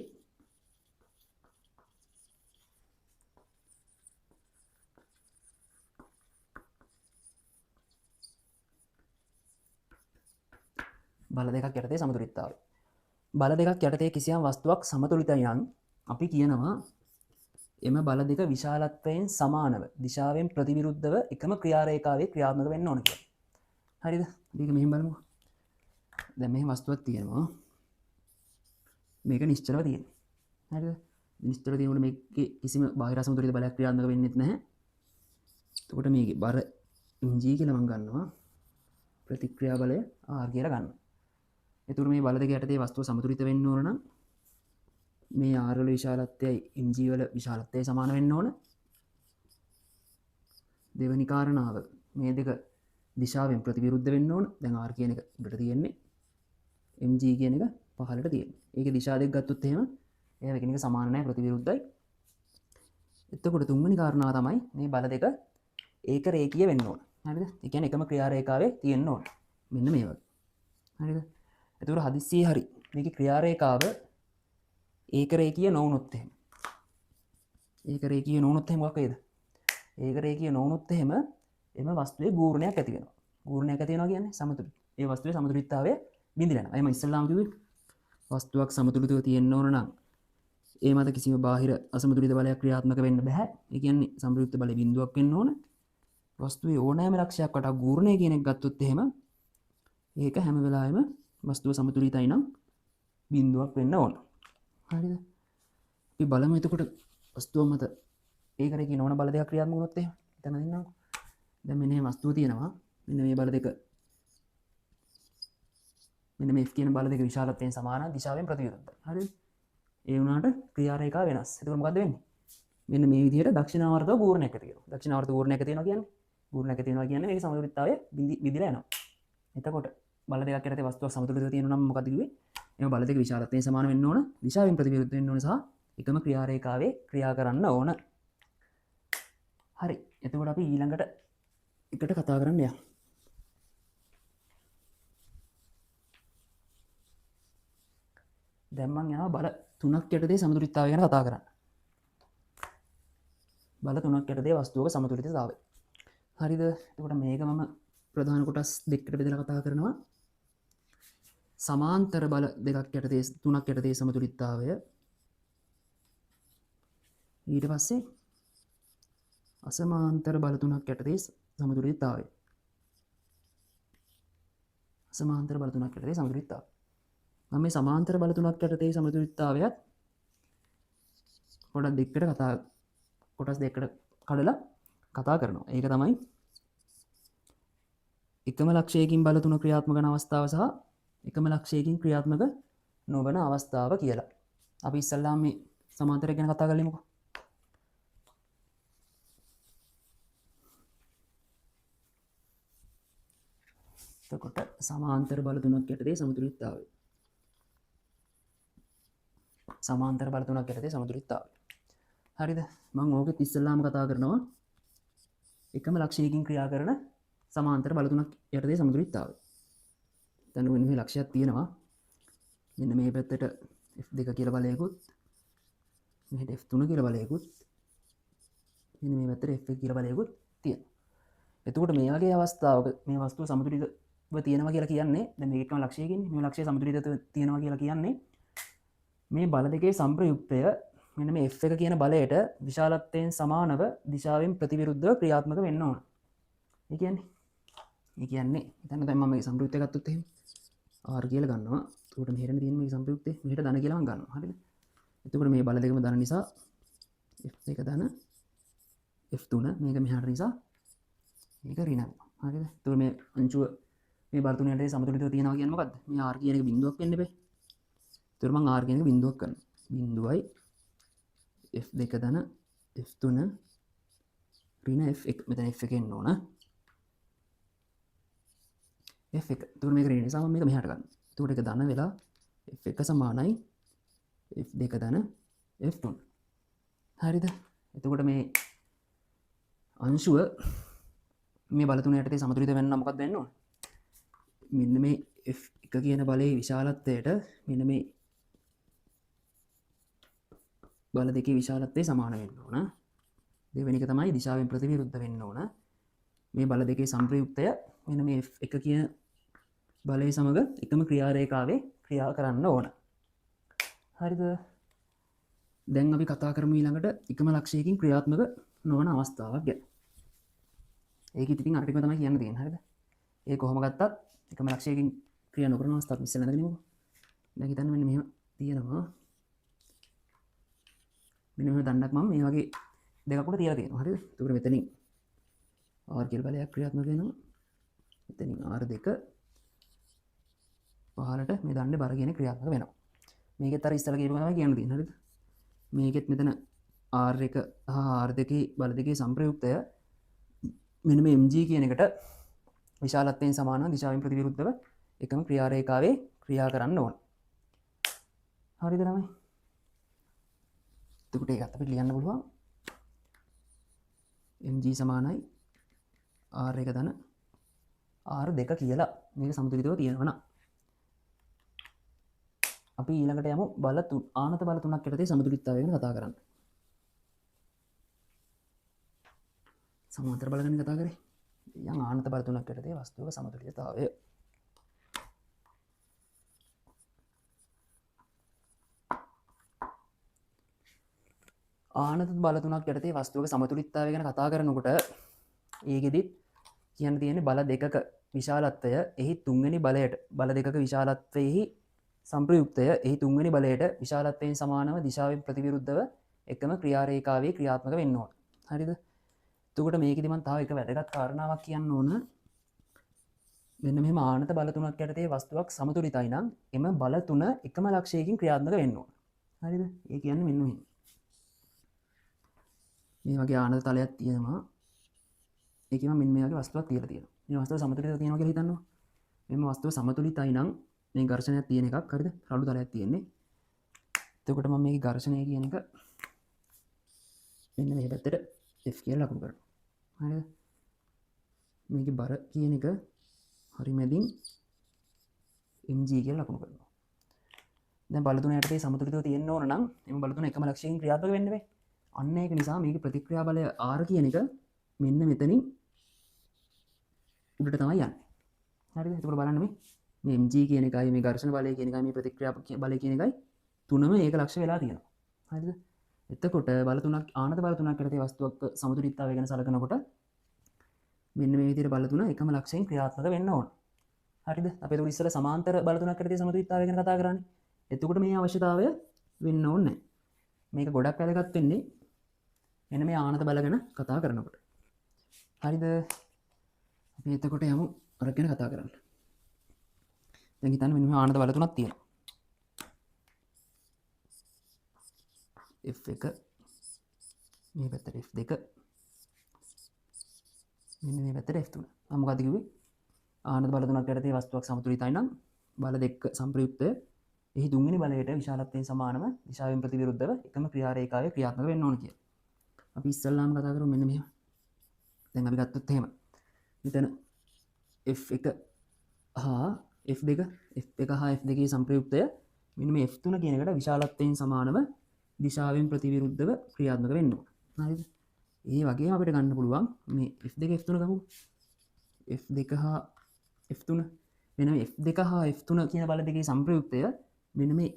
බල දෙකක් යටතේ සමතුලිතතාවය. බල දෙකක් යටතේ කිසියම් වස්තුවක් සමතුලිතයි නම් අපි කියනවා එම බල දෙක විශාලත්වයෙන් සමානව දිශාවෙන් ප්‍රතිවිරුද්ධව එකම ක්‍රියාරේඛාවේ ක්‍රියාත්මක වෙන්න ඕන කියලා. හරිද? මේක මෙහෙම බලමු. දැන් මේ වස්තුවක් තියෙනවා. මේක නිශ්චලව තියෙනවා. හරිද? නිශ්චලව තියෙනකොට මේකේ කිසිම බාහිර අසමතුලිත බලයක් ක්‍රියාත්මක වෙන්නේ නැහැ. එතකොට මේකේ බර G කියලා මම ගන්නවා. ප්‍රතික්‍රියා බලය R කියලා ගන්නවා. එතකොට මේ බල දෙක යටතේ වස්තුව සමතුලිත වෙන්න ඕන නම් මේ R වල විශාලත්වයයි mg වල විශාලත්වයයි සමාන වෙන්න ඕන. දෙවෙනි කාරණාව මේ දෙක දිශාවෙන් ප්‍රතිවිරුද්ධ වෙන්න ඕන. දැන් R කියන එක උඩට තියෙන්නේ. mg කියන එක පහළට තියෙන්නේ. ඒකේ දිශා දෙක ගත්තොත් එහෙම ඒවා එකිනෙක සමාන නැහැ ප්‍රතිවිරුද්ධයි. එතකොට තුන්වෙනි කාරණාව තමයි මේ බල දෙක ඒක රේඛීය වෙන්න ඕන. හරිද? ඒ කියන්නේ එකම ක්‍රියාරේඛාවේ තියෙන්න ඕන. මෙන්න මේ වගේ. හරිද? එතකොට හදිස්සියේ හරි මේකේ ක්‍රියාරේඛාව ඒක රේඛීය නොවුනොත් එහෙම. ඒක රේඛීය නොවුනොත් එහෙම මොකක් වෙයිද? ඒක රේඛීය නොවුනොත් එහෙම එම වස්තුවේ ගූර්ණයක් ඇති වෙනවා. ගූර්ණයක් ඇති වෙනවා කියන්නේ සමතුලිත. ඒ වස්තුවේ සමතුලිතතාවය බිඳිලා යනවා. එහම ඉස්සල්ලාම කිව්වේ වස්තුවක් සමතුලිතව තියෙන්න ඕන නම් ඒ මත කිසිම බාහිර අසමතුලිත බලයක් ක්‍රියාත්මක වෙන්න බෑ. ඒ කියන්නේ සමතුලිත බලය බිඳුවක් වෙන්න ඕන. වස්තුවේ ඕනෑම ලක්ෂයක් වටා ගූර්ණය කියන එක ගත්තොත් එහෙම ඒක හැම වෙලාවෙම වස්තුව සමතුලිතයි නම් බිඳුවක් වෙන්න ඕන. හරිද? අපි බලමු එතකොට වස්තුව මත ඒක රේඛීය නොවන බල දෙකක් ක්‍රියාත්මක වුණොත් එහෙම. හිතන්න දෙන්නම්කෝ. දැන් මෙන්න මේ වස්තුව තියෙනවා. මෙන්න මේ බල දෙක. මෙන්න මේ F කියන බල දෙක විශාලත්වයෙන් සමාන දිශාවෙන් ප්‍රතිවිරුද්ධයි. හරිද? ඒ වුණාට ක්‍රියාරේඛාව වෙනස්. එතකොට මොකද්ද වෙන්නේ? මෙන්න මේ විදිහට දක්ෂිණාවර්තව ගූර්ණයක් ඇති වෙනවා. දක්ෂිණාවර්ත ගූර්ණයක් ඇති වෙනවා කියන්නේ ගූර්ණයක් ඇති වෙනවා කියන්නේ මේකේ සමතුලිතතාවය විදිලා යනවා. එතකොට බල දෙකක් යටතේ වස්තුවක් සමතුලිතව තියෙනවා නම් මොකද කිව්වේ? එම බල දෙක විශාලත්වයෙන් සමාන වෙන්න ඕන, දිශාවෙන් ප්‍රතිවිරුද්ධ වෙන්න ඕන සහ එකම ක්‍රියාරේඛාවේ ක්‍රියා කරන්න ඕන. හරි. එතකොට අපි ඊළඟට එකට කතා කරන්න යමු. දැන් මම යනවා බල තුනක් යටතේ සමතුලිතතාවය ගැන කතා කරන්න. බල තුනක් යටතේ වස්තුවක සමතුලිතතාවය. හරිද? එතකොට මේක මම ප්‍රධාන කොටස් දෙකකට බෙදලා කතා කරනවා. සමාන්තර බල දෙකක් යටතේ තුනක් යටතේ සමතුලිතතාවය. ඊට පස්සේ අසමාන්තර බල තුනක් යටතේ සමතුලිතතාවය. අසමාන්තර බල තුනක් යටතේ සමතුලිතතාවය. මම මේ සමාන්තර බල තුනක් යටතේ සමතුලිතතාවයත් කොටස් දෙකකට කඩලා කතා කරනවා. ඒක තමයි එකම ලක්ෂයකින් බල තුන ක්‍රියාත්මක වන අවස්ථාව සහ එකම ලක්ෂයකින් ක්‍රියාත්මක නොවන අවස්ථාව කියලා. අපි ඉස්සල්ලාම මේ සමාන්තරය ගැන කතා කරලමුකෝ. එතකොට සමාන්තර බල තුනක් යටතේ සමතුලිතතාවය. සමාන්තර බල තුනක් යටතේ සමතුලිතතාවය. හරිද? මම ඕකෙත් ඉස්සල්ලාම කතා කරනවා එකම ලක්ෂයකින් ක්‍රියා කරන සමාන්තර බල තුනක් යටතේ සමතුලිතතාවය. දැන් මේ ලක්ෂයක් තියෙනවා. මෙන්න මේ පැත්තට F2 කියලා බලයකුත් මෙහෙට F3 කියලා බලයකුත් මෙන්න මේ පැත්තට F1 කියලා බලයකුත් තියෙනවා. එතකොට මේ වගේ අවස්ථාවක මේ වස්තුව සමතුලිතව තියෙනවා කියලා කියන්නේ දැන් මේක එකම ලක්ෂයකින් මේ ලක්ෂය සමතුලිතව තියෙනවා කියලා කියන්නේ මේ බල දෙකේ සම්ප්‍රයුක්තය මෙන්න මේ F1 කියන බලයට විශාලත්වයෙන් සමානව දිශාවෙන් ප්‍රතිවිරුද්ධව ක්‍රියාත්මක වෙන්න ඕන. ඒ කියන්නේ හිතන්න දැන් මම මේ සම්ප්‍රයුක්තය ගත්තොත් එහෙම R කියලා ගන්නවා. එතකොට මෙහෙරනේ තියෙන මේ සම්ප්‍රයුක්තය මෙහෙට ධන කියලා මම ගන්නවා. හරිද? එතකොට මේ බල දෙකම ධන නිසා F1 ධන F3 මේක මෙහාට නිසා මේක ඍණ වෙනවා හරිද එතකොට මේ අංශුව මේ බල තුනේ යටතේ සමතුලිතව තියෙනවා කියන්නේ මොකද්ද මේ r කියන එක බිඳුවක් වෙන්න බෑ එතකොට මම r කියන එක බිඳුවක් කරනවා බිඳුවයි f2 ධන f3 ඍණ f1 මෙතන f1 එන්න ඕන f1 එතකොට මේක ඍණ නිසා මම මේක මෙහාට ගන්නවා එතකොට ඒක ධන වෙලා f1 සමානයි f2 ධන f3 හරිද එතකොට මේ අංශුව මේ බල තුන යටතේ සමතුලිත වෙන්න මොකක්ද වෙන්න ඕන මෙන්න මේ f1 කියන බලයේ විශාලත්වයට මෙන්න මේ බල දෙකේ විශාලත්වය සමාන වෙන්න ඕන දෙවෙනි එක තමයි දිශාවෙන් ප්‍රතිවිරුද්ධ වෙන්න ඕන මේ බල දෙකේ සංප්‍රයුක්තය මෙන්න මේ f1 කියන බලය සමග එකම ක්‍රියා රේඛාවේ ක්‍රියා කරන්න ඕන හරිද දැන් අපි කතා කරමු ඊළඟට එකම ලක්ෂයකින් ක්‍රියාත්මක නොවන අවස්ථාවක් ගැන ඒක ඉතින් අර ටික තමයි කියන්න තියෙන්නේ හරිද ඒ කොහොම ගත්තත් එකම ලක්ෂයකින් ක්‍රියා නොකරන අවස්ථාවක් ඉස්සෙල්ලා නේද දැන් හිතන්න මෙන්න මෙහෙම තියෙනවා මෙන්න මෙහෙම දණ්ඩක් මම මේ වගේ දෙකක් උඩ තියලා තියෙනවා හරිද එතකොට මෙතනින් r කියලා බලයක් ක්‍රියාත්මක වෙනවා මෙතනින් r2 පහළට මේ දණ්ඩේ බර කියන ක්‍රියාත්මක වෙනවා මේකෙත් අර ඉස්සෙල්ලා කියපු තමයි කියන්න තියෙන්නේ හරිද මේකෙත් මෙතන r1 හා r2 බල දෙකේ සංප්‍රයුක්තය මෙන්න මේ mg කියන එකට විශාලත්වයෙන් සමානව දිශාවෙන් ප්‍රතිවිරුද්ධව එකම ක්‍රියා රේඛාවේ ක්‍රියා කරන්න ඕන. හරිද ළමයි? එතකොට ඒකත් අපිට ලියන්න පුළුවන්. mg සමානයි r1 ධන r2 කියලා මේක සමතුලිතව තියෙනවා නම් අපි ඊළඟට යමු බල ආනත බල තුනක් යටතේ සමතුලිතතාවය ගැන කතා කරන්න. සමාන්තර බල ගැන කතා කරේ. යම් ආනත බල තුනක් යටතේ වස්තුවක සමතුලිතතාවය. ආනත බල තුනක් යටතේ වස්තුවක සමතුලිතතාවය ගැන කතා කරනකොට ඒකෙදි කියන්න තියෙන්නේ බල දෙකක විශාලත්වය එහි තුන්වෙනි බලයට බල දෙකක විශාලත්වයෙහි සංප්‍රයුක්තය එහි තුන්වෙනි බලයට විශාලත්වයෙන් සමානව දිශාවෙන් ප්‍රතිවිරුද්ධව එකම ක්‍රියා රේඛාවේ ක්‍රියාත්මක වෙන්න ඕන. හරිද? එතකොට මේකෙදි මම තව එක වැදගත් කාරණාවක් කියන්න ඕන. මෙන්න මෙහෙම ආනත බල තුනක් යටතේ වස්තුවක් සමතුලිතයි නම් එම බල තුන එකම ලක්ෂයකින් ක්‍රියාත්මක වෙන්න ඕන. හරිද? ඒ කියන්නේ මෙන්න මෙහෙම. මේ වගේ ආනත තලයක් තියෙනවා. ඒකෙම මෙන්න මේ වගේ වස්තුවක් තියලා තියෙනවා. මේ වස්තුව සමතුලිතව තියෙනවා කියලා හිතන්න. මෙන්න වස්තුව සමතුලිතයි නම් මේ ඝර්ෂණයක් තියෙන එකක් හරිද? රළු තලයක් තියෙන්නේ. එතකොට මම මේකේ ඝර්ෂණය කියන එක මෙන්න මේ පැත්තට F කියලා ලකුණු කරනවා. හරිද? මේකේ බර කියන එක හරි මැදින් mg කියලා ලකුණු කරනවා. දැන් බල තුන යටතේ සමතුලිතව තියෙන්න ඕන නම් එම බල තුන එකම ලක්ෂයකින් ක්‍රියාත්මක වෙන්න බෑ. අන්න ඒක නිසා මේකේ ප්‍රතික්‍රියා බලය R කියන එක මෙන්න මෙතනින් උඩට තමයි යන්නේ. හරිද? එතකොට බලන්න මේ mg කියන එකයි මේ ඝර්ෂණ බලය කියන එකයි මේ ප්‍රතික්‍රියා බලය කියන එකයි තුනම ඒක ලක්ෂ වෙලා තියෙනවා. හරිද? එතකොට බල තුනක් ආනත බල තුනක් යටතේ වස්තුවක සමතුලිතතාවය ගැන සලකනකොට මෙන්න මේ විදිහට බල තුන එකම ලක්ෂයෙන් ක්‍රියාත්මක වෙන්න ඕන. හරිද? අපි ඒක ඉස්සෙල්ලා සමාන්තර බල තුනක් යටතේ සමතුලිතතාවය ගැන කතා කරන්නේ. එතකොට මේ අවශ්‍යතාවය වෙන්න ඕනේ නැහැ. මේක ගොඩක් වැදගත් වෙන්නේ මෙන්න මේ ආනත බල ගැන කතා කරනකොට. හරිද? අපි එතකොට යමු අර ගැන කතා කරන්න. දැන් හිතන්න මෙන්න මේ ආනත බල තුනක් තියෙනවා. F1 මේ පැත්තට F2 මෙන්න මේ පැත්තට F3. මොකක්ද කිව්වේ? ආනත බල තුනක් යටතේ වස්තුවක් සමතුලිතයි නම් බල දෙක සංප්‍රයුක්තය එහි තුන්වෙනි බලයට විශාලත්වයෙන් සමානව දිශාවෙන් ප්‍රතිවිරුද්ධව එකම ක්‍රියා රේඛාවේ ක්‍රියාත්මක වෙන්න ඕන කියලා. අපි ඉස්සල්ලාම කතා කරමු මෙන්න මෙහෙම. දැන් අපි ගත්තොත් එහෙම. මෙතන F1 හා F2 හා F2 සංප්‍රයුක්තය මෙන්න මේ F3 කියන එකට විශාලත්වයෙන් සමානව දිශාවෙන් ප්‍රතිවිරුද්ධව ක්‍රියාත්මක වෙන්න ඕන. හරිද? ඒ වගේම අපිට ගන්න පුළුවන් මේ F2 F3 ගමු. F2 හා F3 මෙන්න මේ F2 හා F3 කියන බල දෙකේ සංප්‍රයුක්තය මෙන්න මේ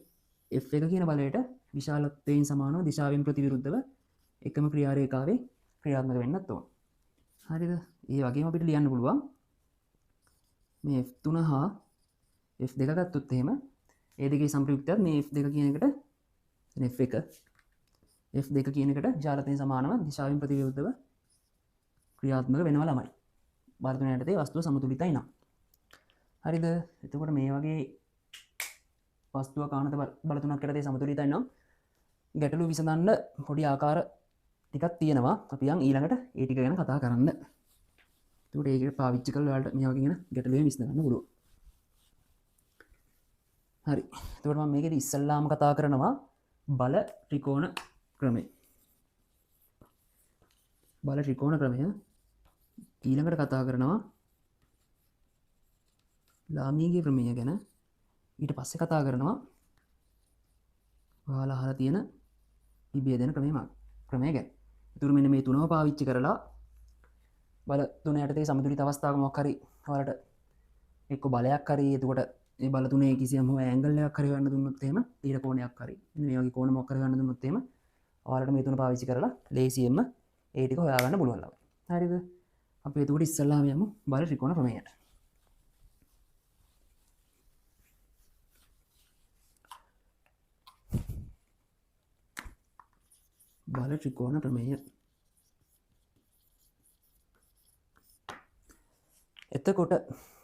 F1 කියන බලයට විශාලත්වයෙන් සමානව දිශාවෙන් ප්‍රතිවිරුද්ධව එකම ක්‍රියා රේඛාවේ ක්‍රියාත්මක වෙන්නත් ඕන. හරිද? ඒ වගේම අපිට ලියන්න පුළුවන් මේ F3 හා F2 ගත්තොත් එහෙම ඒ දෙකේ සංප්‍රයුක්තයත් මේ F2 කියන එකට F2 කියන එකට විශාලත්වයෙන් සමානව දිශාවෙන් ප්‍රතිවිරුද්ධව ක්‍රියාත්මක වෙනවා ළමයි. බල තුන යටතේ වස්තුව සමතුලිතයි නම්. හරිද? එතකොට මේ වගේ වස්තුව කාණත බල තුනක් යටතේ සමතුලිතයි නම් ගැටලු විසඳන්න පොඩි ආකාර ටිකක් තියෙනවා. අපි යන් ඊළඟට ඒ ටික ගැන කතා කරන්න. එතකොට ඒක පාවිච්චි කරලා ඔයාලට මේ වගේ ගැන ගැටලුව විසඳන්න පුළුවන්. හරි. එතකොට මම මේකෙදි ඉස්සල්ලාම කතා කරනවා බල ත්‍රිකෝණ ක්‍රමය. බල ත්‍රිකෝණ ක්‍රමය ඊළඟට කතා කරනවා ලාමීගේ ප්‍රමේය ගැන. ඊට පස්සේ කතා කරනවා ඔයාලා අහලා තියෙන විභේදන ක්‍රමය ගැන. ඒතුරු මෙන්න මේ තුනම පාවිච්චි කරලා බල තුන යටතේ සමතුලිත අවස්ථාවක මොකක් හරි ඔයාලට එක්ක බලයක් හරි එතකොට ඒ බල තුනේ කිසියම් ඇන්ගල් එකක් හරි ගන්න දුන්නොත් එහෙම තීර කෝණයක් හරි මේ වගේ කෝණ මොකක් හරි ගන්න දුන්නොත් එහෙම ඔයාලට මේ තුන පාවිච්චි කරලා ලේසියෙන්ම ඒ ටික හොයාගන්න පුළුවන් ළමයි. හරිද? අපි එතකොට ඉස්සල්ලාම යමු බල ත්‍රිකෝණ ප්‍රමේයට. බල ත්‍රිකෝණ ප්‍රමේය. එතකොට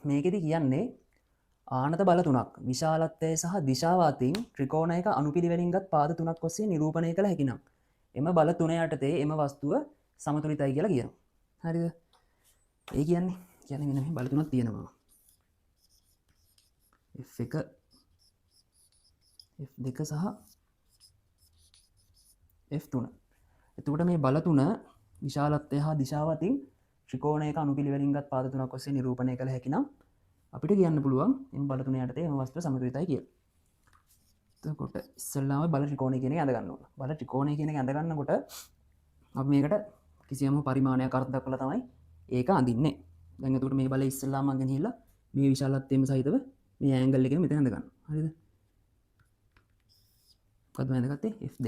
මේකෙදි කියන්නේ ආනත බල තුනක් විශාලත්වය සහ දිශාව අතින් ත්‍රිකෝණයක අනුපිළිවෙලින්ගත් පාද තුනක් ඔස්සේ නිරූපණය කළ හැකි නම් එම බල තුන යටතේ එම වස්තුව සමතුලිතයි කියලා කියනවා. හරිද? ඒ කියන්නේ මෙන්න මේ බල තුනක් තියෙනවා. F1 F2 සහ F3. එතකොට මේ බල තුන විශාලත්වය හා දිශාව අතින් ත්‍රිකෝණයක අනුපිළිවෙලින්ගත් පාද තුනක් ඔස්සේ නිරූපණය කළ හැකි නම් අපිට කියන්න පුළුවන් එම බල තුන යටතේ එම වස්තුව සමතුලිතයි කියලා. එතකොට ඉස්සෙල්ලාම බල ත්‍රිකෝණය කියන එක අඳ ගන්න ඕන. බල ත්‍රිකෝණය කියන එක අඳ ගන්නකොට අපි මේකට කිසියම් පරිමාණයක් අර්ථ දක්වලා තමයි ඒක අඳින්නේ. දැන් එතකොට මේ බලය ඉස්සෙල්ලාම අඳගෙන ගිහලා මේ විශාලත්වයෙන් සහිතව මේ ඇන්ගල් එකෙන් මෙතන අඳ ගන්න. හරිද? මොකද්ද මම අඳගත්තේ? F2.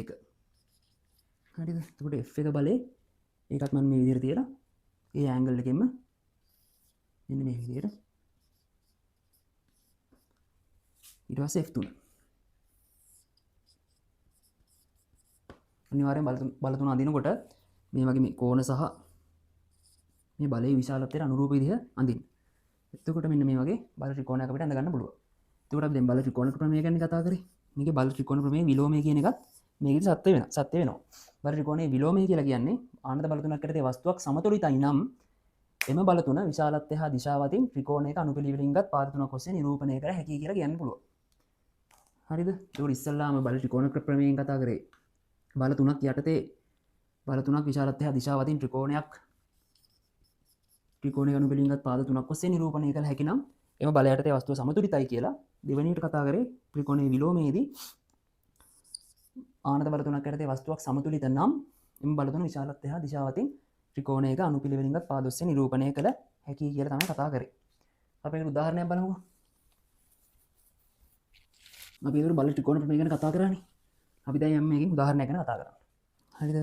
හරිද? එතකොට F1 බලේ ඒකත් මම මේ විදිහට තියලා ඒ ඇන්ගල් එකෙන්ම මෙන්න මේ විදිහට ඊට පස්සේ F3. අනිවාර්යෙන් බල තුන අඳිනකොට මේ වගේ මේ කෝණ සහ මේ බලයේ විශාලත්වයට අනුරූප විදිහ අඳින්න. එතකොට මෙන්න මේ වගේ බල ත්‍රිකෝණයක් අපිට අඳ ගන්න පුළුවන්. එතකොට අපි දැන් බල ත්‍රිකෝණ ප්‍රමේය ගැන කතා කරේ. මේකේ බල ත්‍රිකෝණ ප්‍රමේය විලෝමය කියන එකත් මේකෙදි සත්‍ය වෙනවා. බල ත්‍රිකෝණයේ විලෝමය කියලා කියන්නේ ආනත බල තුනක් යටතේ වස්තුවක් සමතුලිතයි නම් එම බල තුන විශාලත්වය හා දිශාව අතින් ත්‍රිකෝණයක අනුපිළිවෙලින්ගත් පාද තුනක් ඔස්සේ නිරූපණය කර හැකියි කියලා කියන්න පුළුවන්. හරිද? ඒක ඉස්සල්ලාම බල ත්‍රිකෝණ ප්‍රමේයයෙන් කතා කරේ. බල තුනක් යටතේ බල තුනක් විශාලත්වය හා දිශාව අතින් ත්‍රිකෝණයක අනුපිළිවෙලින්ගත් පාද තුනක් ඔස්සේ නිරූපණය කළ හැකි නම් එම බල යටතේ වස්තුව සමතුලිතයි කියලා. දෙවෙනියට කතා කරේ ත්‍රිකෝණයේ විලෝමයේදී ආනත බල තුනක් යටතේ වස්තුවක් සමතුලිත නම් එම බල තුන විශාලත්වය හා දිශාව අතින් ත්‍රිකෝණයක අනුපිළිවෙලින්ගත් පාද ඔස්සේ නිරූපණය කළ හැකියි කියලා තමයි කතා කරේ. අපි ඒකට උදාහරණයක් බලමුකෝ. අපි ඒකට බල ත්‍රිකෝණ ප්‍රමේය ගැන කතා කරානේ. අපි දැන් යම් මේකෙන් උදාහරණයක් ගැන කතා කරන්න. හරිද?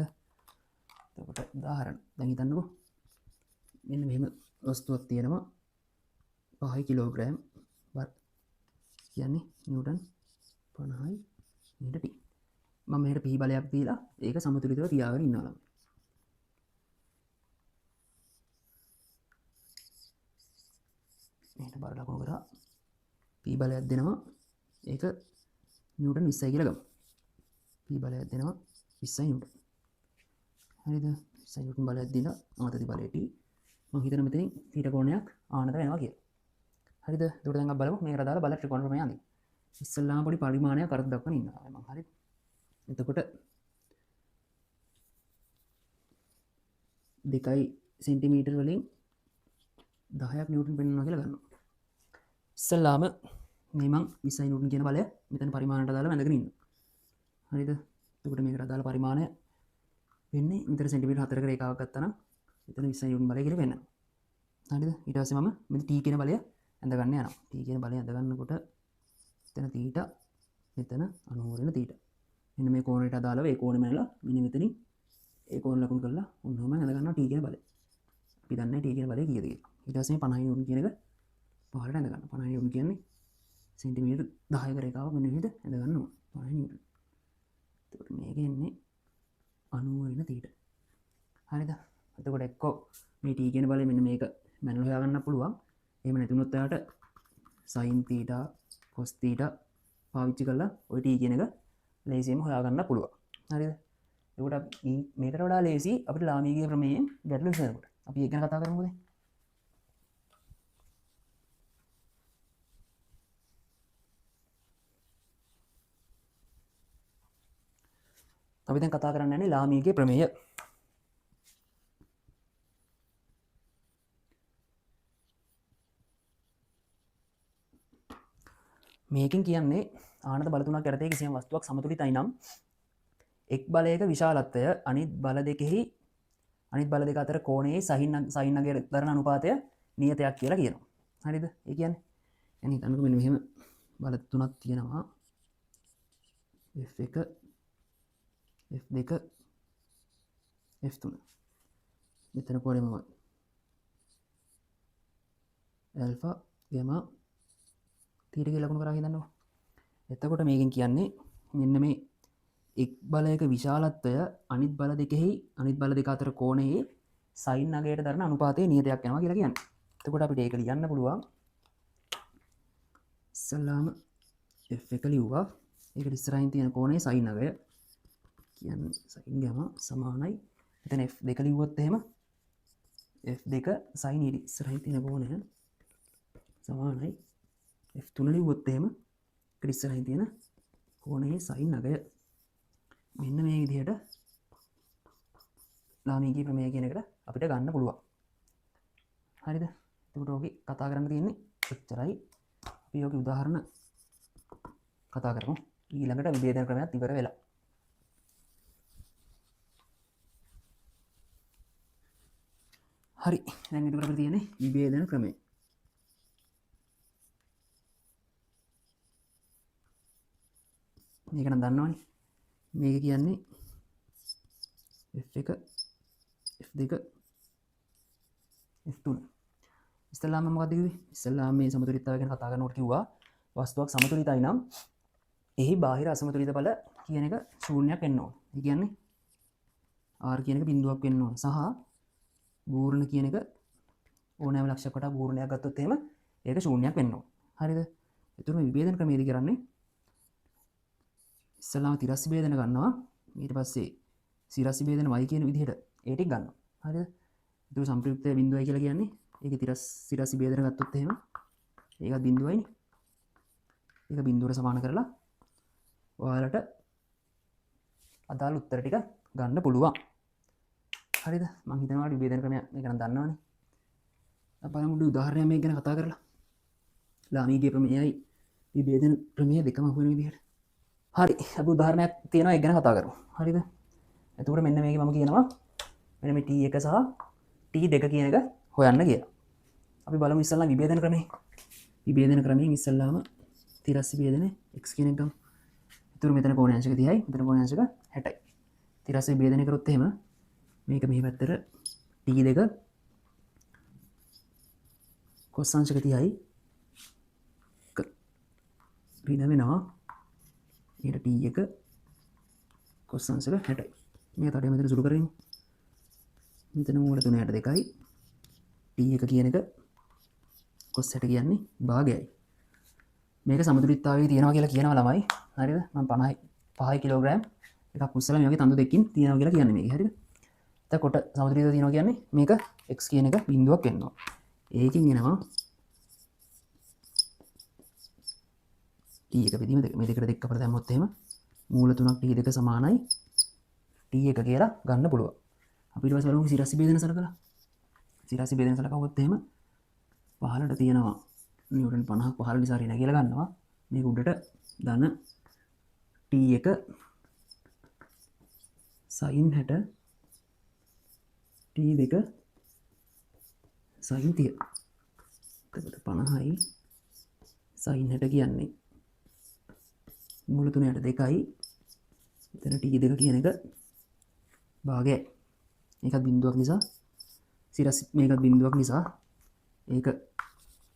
එතකොට උදාහරණ දැන් හිතන්නකෝ. මෙන්න මෙහෙම වස්තුවක් තියෙනවා 5 කිලෝග්‍රෑම් බර. කියන්නේ නිව්ටන් 50යි මීටර T. මම මෙහෙට P බලයක් දීලා ඒක සමතුලිතව තියාගෙන ඉන්නවා ළමයි. මෙහෙට බර ලකුණු කරා P බලයක් දෙනවා. ඒක නිව්ටන් 20යි කියලා ගමු. P බලයක් දෙනවා 20 නිව්ටන්. හරිද? 20 නිව්ටන් බලයක් දීලා ආතති බලය T. මම හිතන මෙතනින් θ කෝණයක් ආනත වෙනවා කියලා. හරිද? එතකොට දැන් අපි බලමු මේකට දාලා බල ත්‍රිකෝණ ප්‍රමේය අඳින්න. ඉස්සල්ලාම පොඩි පරිමාණයක් අර්ථ දක්වන්න ඉන්නවා මම. හරිද? එතකොට 2 සෙන්ටිමීටර් වලින් 10ක් නිව්ටන් පෙන්වනවා කියලා ගන්නවා. ඉස්සල්ලාම මේ මං 20 නිව්ටන් කියන බලය මෙතන පරිමාණයට දාලා වැඳගෙන ඉන්නවා. හරිද? එතකොට මේකට දාලා පරිමාණය වෙන්නේ මෙතන සෙන්ටිමීටර් 4ක රේඛාවක් ගත්තා නම් මෙතන 20 නිව්ටන් බලය කියලා වෙනවා. හරිද? ඊට පස්සේ මම මෙතන T කියන බලය ඇඳ ගන්න යනවා. T කියන බලය ඇඳ ගන්නකොට මෙතන θ මෙතන 90 වෙන θ. මෙන්න මේ කෝණයට අදාළව ඒ කෝණෙම ඇනලා මෙන්න මෙතනින් ඒ කෝණ ලකුණු කරලා ඔන්නෝම ඇඳ ගන්නවා T කියන බලය. අපි දන්නේ T කියන බලය කීයද කියලා. ඊට පස්සේ 50 නිව්ටන් කියන එක පහළට ඇඳ ගන්න. 50 නිව්ටන් කියන්නේ සෙන්ටිමීටර් 10ක රේඛාවක් මෙන්න විදිහට ඇඳ ගන්න ඕන. 50 නිව්ටන්. එතකොට මේක එන්නේ 90 වෙන θ. හරිද? එතකොට එක්කෝ මේ T කියන බලය මෙන්න මේක මැනුවල් හොයාගන්න පුළුවන්. එහෙම නැතුනොත් ඔයාලට sin theta cos theta පාවිච්චි කරලා ඔය t කියන එක ලේසියෙන්ම හොයාගන්න පුළුවන්. හරිද? ඒකට මේකට වඩා ලේසි අපිට ලාමීගේ ප්‍රමේයෙන් ගැටලු විසඳනකොට. අපි ඒක ගැන කතා කරමුද? අපි දැන් කතා කරන්න යන්නේ ලාමීගේ ප්‍රමේය. මේකෙන් කියන්නේ ආනත බල තුනක් යටතේ කිසියම් වස්තුවක් සමතුලිතයි නම් එක් බලයක විශාලත්වය අනිත් බල බල දෙක අතර කෝණයේ sin අගය දරන අනුපාතය නියතයක් කියලා කියනවා. හරිද? ඒ කියන්නේ يعني හිතන්නකෝ මෙන්න මෙහෙම බල තුනක් තියෙනවා. F1 F2 F3. මෙතන කෝණය මොකක්ද? alpha gamma theta කියලා ලකුණු කරා හිතන්නකෝ. එතකොට මේකෙන් කියන්නේ මෙන්න මේ එක් බලයක විශාලත්වය අනිත් බල දෙක අතර කෝණයේ sin අගයට දරන අනුපාතයේ නියතයක් යනවා කියලා කියන්නේ. එතකොට අපිට ඒක ලියන්න පුළුවන්. ඉස්සල්ලාම f1 ලිව්වා. ඒකට ඉස්සරහින් තියෙන කෝණයේ sin අගය කියන්නේ sin gamma සමානයි. එතන f2 ලිව්වොත් එහෙම f2 sin ඊට ඉස්සරහින් තියෙන කෝණය සමානයි f3 ලිව්වොත් එහෙම ඒකට ඉස්සරහින් තියෙන කෝණයේ sin අගය. මෙන්න මේ විදිහට ලාමීගේ ප්‍රමේය කියන එකට අපිට ගන්න පුළුවන්. හරිද? එතකොට ඔගේ කතා කරන්න තියෙන්නේ එච්චරයි. අපි ඔගේ උදාහරණ කතා කරමු. ඊළඟට විභේදන ක්‍රමයක් ඉවර වෙලා. හරි. දැන් ඊට අපිට තියෙන්නේ විභේදන ක්‍රමය. මේක නම් දන්නවනේ. මේක කියන්නේ F1 F2 F3. ඉස්සෙල්ලාම මොකක්ද කිව්වේ? ඉස්සෙල්ලාම මේ සමතුලිතතාවය ගැන කතා කරනකොට කිව්වා වස්තුවක් සමතුලිතයි නම් එහි බාහිර අසමතුලිත බල කියන එක ශූන්‍යයක් වෙන්න ඕන. ඒ කියන්නේ R කියන එක බිඳුවක් වෙන්න ඕන. සහ පූර්ණ කියන එක ඕනෑම ලක්ෂයක් වටා පූර්ණයක් ගත්තොත් එහෙම ඒක ශූන්‍යයක් වෙන්න ඕන. හරිද? එතකොට මේ විභේදන ක්‍රමයේදී කරන්නේ ඉස්සල්ලාම තිරස්ස බේදන ගන්නවා. ඊට පස්සේ සිරස්ස බේදන y කියන විදිහට ඒ ටික ගන්නවා. හරිද? ඒක සම්ප්‍රයුක්ත බිඳුවයි කියලා කියන්නේ. ඒකේ සිරස්ස බේදන ගත්තොත් එහෙම ඒකත් බිඳුවයිනේ. ඒක බිඳුවට සමාන කරලා ඔයාලට අදාළ උත්තර ටික ගන්න පුළුවන්. හරිද? මම හිතනවා විභේදන ක්‍රමය මේක නම් දන්නවනේ. අපි බලමු උදාහරණයක් මේක ගැන කතා කරලා. ලාමීගේ ප්‍රමේයයි විභේදන ප්‍රමේය දෙකම අහු වෙන විදිහට. හරි, අපි උදාහරණයක් තියෙනවා ඒක ගැන කතා කරමු. හරිද? එතකොට මෙන්න මේක මම කියනවා මෙන්න මේ t1 සහ t2 කියන එක හොයන්න කියලා. අපි බලමු ඉස්සල්ලා විභේදන ක්‍රමය. විභේදන ක්‍රමයෙන් ඉස්සල්ලාම තිරස්ස විභේදන x කියන එක ගමු. එතකොට මෙතන කෝණාංශක 30යි, මෙතන කෝණාංශක 60යි. තිරස්ස විභේදනය කරොත් එහෙම මේක මෙහි පැත්තට t2 cos අංශක 30යි ඍණ වෙනවා. ඊට t1 cos අංශක 60යි. මේ තඩේ මෙතන සුළු කරගෙන මෙතන මූල 3ට 2යි t1 කියන එක cos 60 කියන්නේ භාගයයි. මේක සමතුලිතතාවයේ තියෙනවා කියලා කියනවා ළමයි. හරිද? මම 5 කිලෝග්‍රෑම් එකක් උස්සලා මේ වගේ තන්දු දෙකකින් තියෙනවා කියලා කියන්නේ මේක. හරිද? එතකොට සමතුලිතව තියෙනවා කියන්නේ මේක x කියන එක බිඳුවක් වෙනවා. ඒකෙන් එනවා t1 බෙදීම මේ දෙකට දෙක අපිට දැම්මොත් එහෙම මූල 3ක් t2 සමානයි t1 කියලා ගන්න පුළුවන්. අපි ඊට පස්සේ බලමු සිරස්ස බෙදෙන සලකලා. සිරස්ස බෙදෙන සලකුවොත් එහෙම පහළට තියෙනවා නිව්ටන් 50ක් පහළ නිසා ඍණ කියලා ගන්නවා. මේක උඩට ධන t1 sin 60 t2 sin 30. එතකොට 50යි sin 60 කියන්නේ මූල 3ට 2යි. එතන t2 කියන එක භාගයයි. මේකත් බිඳුවක් නිසා සිරස් මේකත් බිඳුවක් නිසා ඒක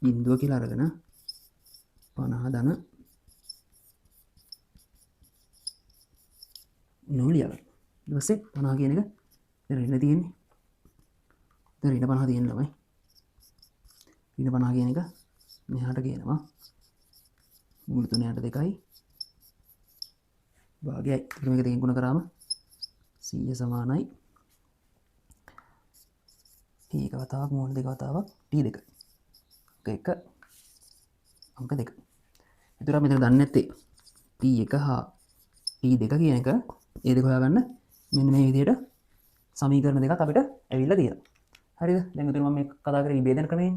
බිඳුව කියලා අරගෙන 50 ධන 0 ලියගන්න. ඊට පස්සේ 50 කියන එක ඍණ තියෙන්නේ. දැන් ඍණ 50 තියෙන ළමයි. පින 50 කියන එක මෙහාට කියනවා මූල 3 යට 2යි භාගයයි. ඒකට මේක දෙකෙන් ගුණ කරාම 100 සමානයි t එක වතාවක් මූල 2 වතාවක් t2 එක අංක 2. එතකොට මෙතන දන්නේ නැත්තේ t1 හා t2 කියන එක ඒ දෙක හොයාගන්න මෙන්න මේ විදිහට සමීකරණ දෙකක් අපිට ඇවිල්ලා තියෙනවා. හරිද? දැන් මෙතන මම මේ කතා කරේ විභේදන ක්‍රමයෙන්.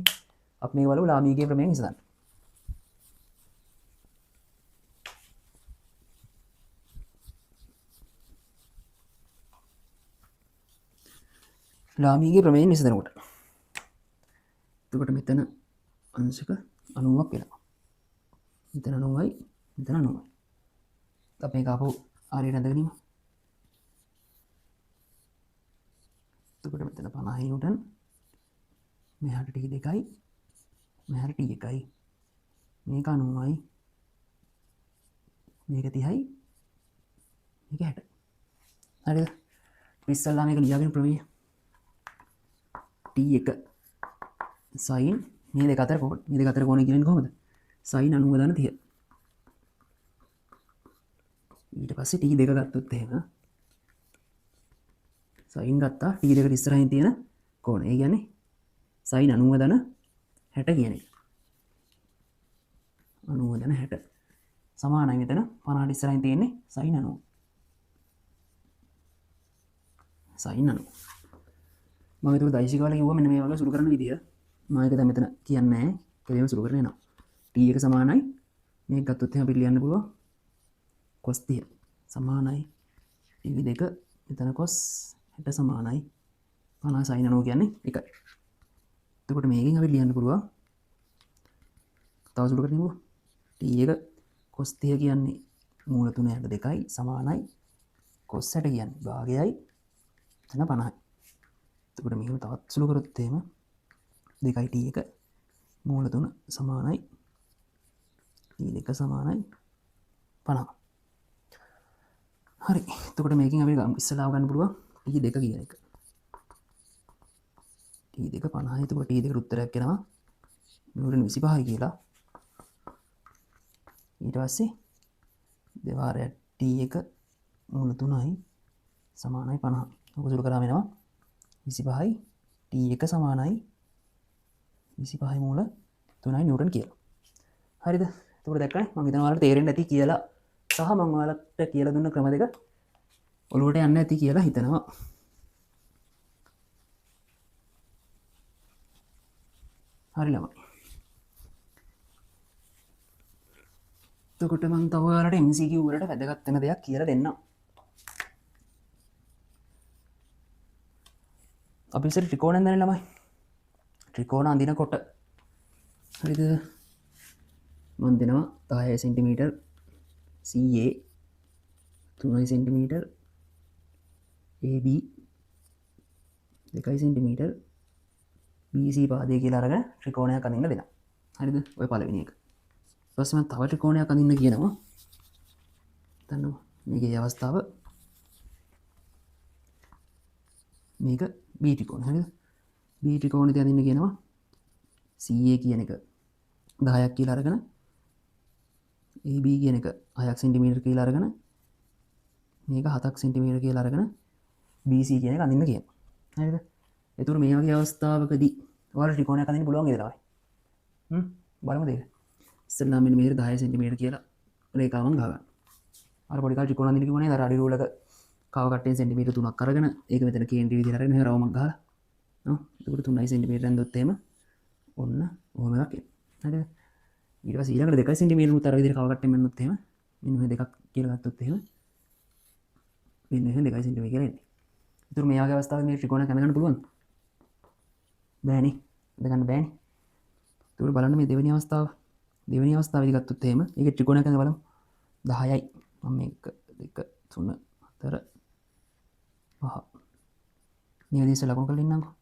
අපි මේ වල ලාමීගේ ක්‍රමයෙන් විසඳන්න. ලාමීගේ ප්‍රමේයෙන් විසඳනකොට. එතකොට මෙතන අංශක 90ක් වෙනවා. මෙතන 90යි මෙතන 90යි. අපි මේක ආපහු ආරියට ඇඳගෙන ඉමු. එතකොට මෙතන 50 නිව්ටන් මෙහාට t2යි මෙහාට t1යි මේක 90යි මේක 30යි මේක 60. හරිද? ඉස්සල්ලා මේක ලියාගෙන ප්‍රමේය t1 sin මේ දෙක අතර කොහොමද? මේ දෙක අතර කොහොමද කියන්නේ කොහොමද? sin 90 දාන 30. ඊට පස්සේ t2 ගත්තොත් එහෙම sin ගත්තා t2 කට ඉස්සරහින් තියෙන කෝණ. ඒ කියන්නේ sin 90 දාන 60 කියන එක. 90 දාන 60 සමානයි මෙතන 50ට ඉස්සරහින් තියෙන්නේ sin 90. sin 90. මම ඒක දෛශික වල කිව්වා මෙන්න මේ වගේ සුළු කරන විදිය. මම ඒක දැන් මෙතන කියන්නේ නැහැ. කෙලින්ම සුළු කරගෙන එනවා. t එක සමානයි මේක ගත්තොත් එහෙනම් අපිට ලියන්න පුළුවන් cos 30 සමානයි t2 මෙතන cos 60 සමානයි 50 sin 90 කියන්නේ එකයි. එතකොට මේකෙන් අපි ලියන්න පුළුවන් තව සුළු කරගෙන ඉමු. t1 cos 30 කියන්නේ මූල 3 යට 2යි සමානයි cos 60 කියන්නේ භාගයයි එතන 50යි. එතකොට මේක තවත් සුළු කරොත් එහෙම 2යි t1 මූල 3 සමානයි t2 සමානයි 50. හරි. එතකොට මේකෙන් අපි ඉස්සලාව ගන්න පුළුවන් t2 කියන එක. t2 50යි. එතකොට t2 කට උත්තරයක් එනවා නිව්ටන් 25යි කියලා. ඊට පස්සේ දෙවාරයක් t1 මූල 3යි සමානයි 50. ඔක සුළු කරාම එනවා 25යි t1 සමානයි 25යි මූල 3යි නිව්ටන් කියලා. හරිද? එතකොට දැක්කනේ මම හිතනවා ඔයාලට තේරෙන්න ඇති කියලා සහ මම ඔයාලට කියලා දුන්න ක්‍රම දෙක ඔළුවට යන්න ඇති කියලා හිතනවා. හරි ළමයි. එතකොට මම තව ඔයාලට MCQ වලට වැදගත් වෙන දෙයක් කියලා දෙන්නම්. අපි ඉතින් ත්‍රිකෝණ අඳින්න ළමයි. ත්‍රිකෝණ අඳිනකොට හරිද? මම දෙනවා 10 cm CA 3 cm AB 2 cm BC පාදය කියලා අරගෙන ත්‍රිකෝණයක් අඳින්න දෙනවා. හරිද? ඔය පළවෙනි එක. ඊට පස්සේ මම තව ත්‍රිකෝණයක් අඳින්න කියනවා. දන්නවා මේකේ අවස්ථාව මේක B ත්‍රිකෝණ. හරිද? B ත්‍රිකෝණෙදී අඳින්න කියනවා CA කියන එක 10ක් කියලා අරගෙන AB කියන එක 6ක් cm කියලා අරගෙන මේක 7ක් cm කියලා අරගෙන BC කියන එක අඳින්න කියනවා. හරිද? එතකොට මේ වගේ අවස්ථාවකදී ඔයාලට ත්‍රිකෝණයක් අඳින්න පුළුවන් නේද ළමයි? බලමු දෙක. ඉස්සෙල්ලා මෙන්න මේකට 10 cm කියලා රේඛාවන් ගහගන්න. අර පොඩි කාලේ ත්‍රිකෝණ අඳින්න කිව්වනේ අර අඩි රූලක කව කට්ටෙන් සෙන්ටිමීටර් 3ක් අරගෙන ඒක මෙතන කේන්ද්‍රීය විදිහට අරගෙන මෙහෙම රවුමක් ගහලා එතකොට 3 cm ඇන්දොත් එහෙම ඔන්න ඔහොම එකක් එනවා. හරිද? ඊට පස්සේ ඊළඟට 2 cm උත් අර විදිහට කව කට්ටෙන් මෙන්නොත් එහෙම මෙන්න මේ දෙකක් කියලා ගත්තොත් එහෙම මෙන්න මෙහෙම 2 cm කියලා එන්නේ. ඒතර මේ වගේ අවස්ථාවක මේ ත්‍රිකෝණයක් අඳ ගන්න පුළුවන්ද? බෑනේ. අඳ ගන්න බෑනේ. ඒතර බලන්න මේ දෙවෙනි අවස්ථාව. දෙවෙනි අවස්ථාවේදී ගත්තොත් එහෙම මේකේ ත්‍රිකෝණයක් අඳ බලමු. 10යි. මම 1 2 3 4 5 මේ විදිහට ලකුණු කරලා ඉන්නම්කෝ.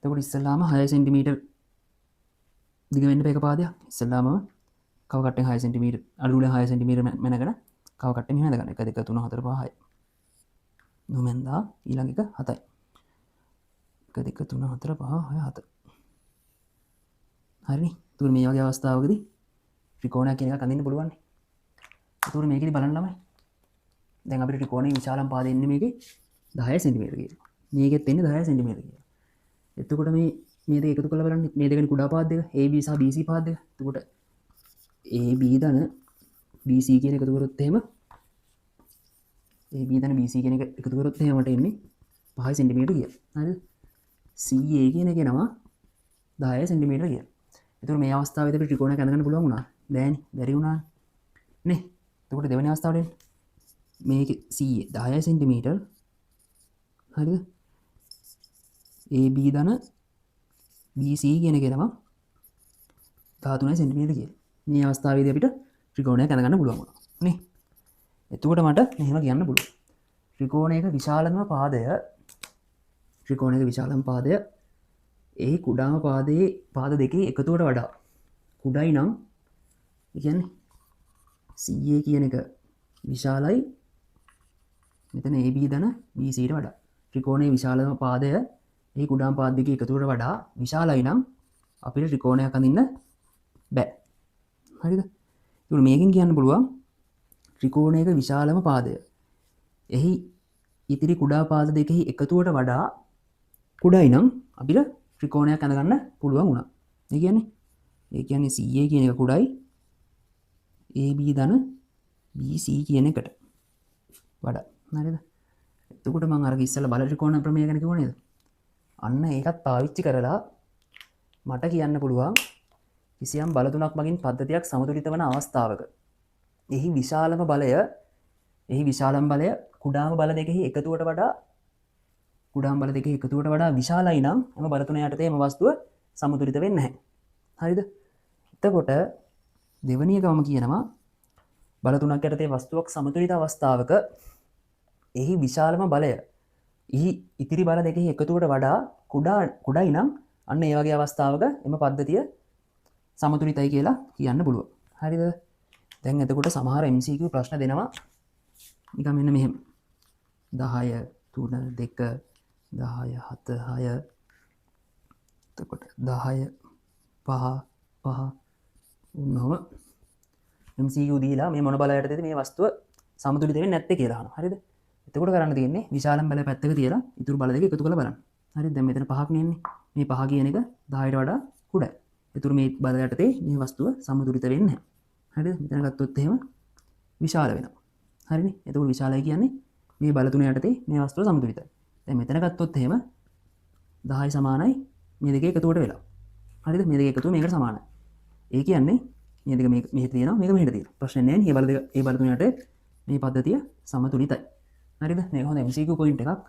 එතකොට ඉස්සෙල්ලාම 6 cm දිග වෙන්න මේක පාදයක්. ඉස්සෙල්ලාම කව කට්ටෙන් 6 cm අඩුලෙන් 6 cm මැනගෙන කව කට්ටෙන් මෙහෙම දාගන්න. 1 2 3 4 5 6. නොමෙන්දා ඊළඟ එක 7යි. 1 2 3 4 5 6 7. හරි තුර මේ වගේ අවස්ථාවකදී ත්‍රිකෝණයක් කියන එකක් අඳින්න පුළුවන්. ඒතකොට මේකෙදි බලන්න ළමයි. දැන් අපිට ත්‍රිකෝණයේ විශාලම පාදය එන්නේ මේකේ 10 cm කියලා. මේකෙත් එන්නේ 10 cm කියලා. එතකොට මේ දෙක එකතු කරලා බලන්න මේ දෙකනේ කුඩා පාද දෙක AB සහ BC පාද දෙක. එතකොට AB ධන BC කියන එකතු කරොත් එහෙම AB ධන BC කියන එක එකතු කරොත් එහෙම මට එන්නේ 5 cm කියලා. හරිද? CA කියන එක එනවා 10 cm කියලා. එතකොට මේ අවස්ථාවේදී අපිට ත්‍රිකෝණයක් අඳගන්න පුළුවන් වුණා. බෑනේ. බැරි වුණා. නේ? එතකොට දෙවෙනි අවස්ථාවට මේකේ CA 10 cm හරිද? AB ධන BC කියන එක එනවා 13 cm කියලා. මේ අවස්ථාවේදී අපිට ත්‍රිකෝණයක් අඳගන්න පුළුවන් වුණා. නේ? එතකොට මට මෙහෙම කියන්න පුළුවන්. ත්‍රිකෝණයක විශාලම පාදය එහි කුඩාම පාදයේ පාද දෙකේ එකතුවට වඩා කුඩයි නම් කියන්නේ CA කියන එක විශාලයි මෙතන AB ධන BC ට වඩා. ත්‍රිකෝණයේ විශාලම පාදය එහි කුඩාම පාද දෙකේ එකතුවට වඩා විශාලයි නම් අපිට ත්‍රිකෝණයක් අඳින්න බෑ. හරිද? ඒක මේකෙන් කියන්න පුළුවන් ත්‍රිකෝණයක විශාලම පාදය එහි ඉතිරි කුඩා පාද දෙකෙහි එකතුවට වඩා කුඩයි නම් අපිට ත්‍රිකෝණයක් අඳගන්න පුළුවන් වුණා. ඒ කියන්නේ CA කියන එක කුඩයි AB ධන BC කියන එකට වඩා. හරිද? එතකොට මම අර ඉස්සෙල්ලා බල ත්‍රිකෝණ ප්‍රමේය ගැන කිව්ව නේද? අන්න ඒකත් පාවිච්චි කරලා මට කියන්න පුළුවන් කිසියම් බල තුනක් මගින් පද්ධතියක් සමතුලිත වන අවස්ථාවක එහි විශාලම බලය කුඩාම බල දෙකෙහි එකතුවට වඩා විශාලයි නම් එම බල තුන යටතේ එම වස්තුව සමතුලිත වෙන්නේ නැහැ. හරිද? එතකොට දෙවෙනි එකම කියනවා බල තුනක් යටතේ වස්තුවක් සමතුලිත අවස්ථාවක එහි විශාලම බලය එහි ඉතිරි බල දෙකෙහි එකතුවට වඩා කුඩයි නම් අන්න ඒ වගේ අවස්ථාවක එම පද්ධතිය සමතුලිතයි කියලා කියන්න පුළුවන්. හරිද? දැන් එතකොට සමහර MCQ ප්‍රශ්න දෙනවා නිකන් මෙන්න මෙහෙම 10 3 2 10 7 6 එතකොට 10 5 5 උන්නම MCQ දීලා මේ මොන බල යටතේද මේ වස්තුව සමතුලිත වෙන්නේ නැත්තේ කියලා අහනවා. හරිද? එතකොට කරන්න තියෙන්නේ විශාලම බල පැත්තක තියලා ඉතුරු බල දෙක එකතු කරලා බලන්න. හරිද? දැන් මෙතන 5ක් නෙන්නේ. මේ 5 කියන එක 10ට වඩා කුඩයි. ඉතුරු මේ බල යටතේ මේ වස්තුව සමතුලිත වෙන්නේ නැහැ. හරිද? මෙතන ගත්තොත් එහෙම විශාල වෙනවා. හරිනේ? එතකොට විශාලයි කියන්නේ මේ බල තුන යටතේ මේ වස්තුව සමතුලිතයි. දැන් මෙතන ගත්තොත් එහෙම 10 සමානයි මේ දෙකේ එකතුවට වෙලා. හරිද? මේ දෙක එකතුව මේකට සමානයි. ඒ කියන්නේ මේ දෙක මෙහෙ තියෙනවා මේක මෙහෙට තියෙනවා. ප්‍රශ්නේ නැහැ නේ. මේ බල තුන යටතේ මේ පද්ධතිය සමතුලිතයි. හරිද? මේක හොඳ MCQ පොයින්ට් එකක්.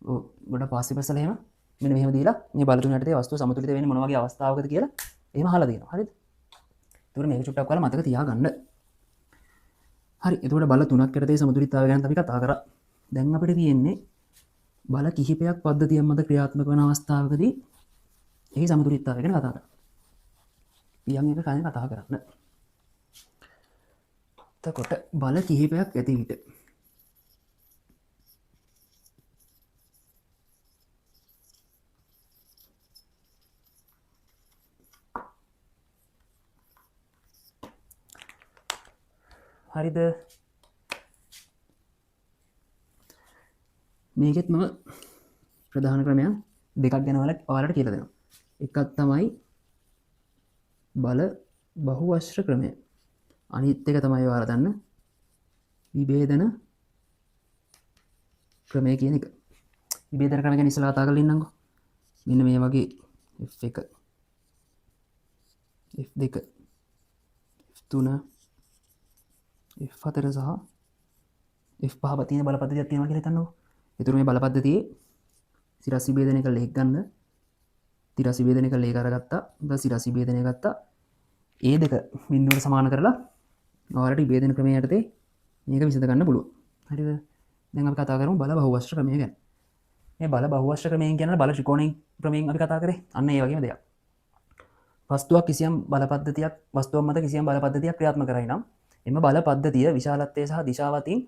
ඔව් ගොඩ පාස්සේ පස්සලා එහෙම මෙන්න මෙහෙම දීලා මේ බල තුන යටතේ වස්තුව සමතුලිත වෙන්නේ මොන වගේ අවස්ථාවකද කියලා එහෙම අහලා දෙනවා. හරිද? ඒතකොට මේක චුට්ටක් ඔයාලා මතක තියාගන්න. හරි. එතකොට බල තුනක් යටතේ සමතුලිතතාවය ගැන අපි කතා කරා. දැන් අපිට තියෙන්නේ බල කිහිපයක් පද්ධතියක් මත ක්‍රියාත්මක වන අවස්ථාවකදී එහි සමතුලිතතාවය ගැන කතා කරා. ඊයන් එක කලින් කතා කරන්න. එතකොට බල කිහිපයක් ඇති විට හරිද? මේකෙත් මම ප්‍රධාන ක්‍රමයන් දෙකක් ගැන ඔයාලට කියලා දෙනවා. එකක් තමයි බල බහුවශ්‍ර ක්‍රමය. අනිත් එක තමයි ඔයාලා දන්න විභේදන ක්‍රමය කියන එක. විභේදන ක්‍රමය ගැන ඉස්සෙල්ලා කතා කරලා ඉන්නම්කෝ. මෙන්න මේ වගේ F1 F2 F3 F4 සහ F5 තියෙන බල පද්ධතියක් තියෙනවා කියලා හිතන්නකෝ. ඒතර මේ බල පද්ධතියේ සිරස් විභේදනය කරලා එක ගන්න. තිරස් විභේදනය කරලා ඒක අරගත්තා. ඊට සිරස් විභේදනය ගත්තා. ඒ දෙක බිඳුවට සමාන කරලා ඔයාලට විභේදන ක්‍රමය යටතේ මේක විසඳ ගන්න පුළුවන්. හරිද? දැන් අපි කතා කරමු බල බහුවශ්‍ර ක්‍රමය ගැන. මේ බල බහුවශ්‍ර ක්‍රමයෙන් කියන බල ත්‍රිකෝණී ක්‍රමයෙන් අපි කතා කරේ. අන්න ඒ වගේම දෙයක්. වස්තුවක් කිසියම් බල පද්ධතියක් වස්තුවක් මත කිසියම් බල පද්ධතියක් ක්‍රියාත්මක කරයි නම් එම බල පද්ධතිය විශාලත්වය සහ දිශාවතින්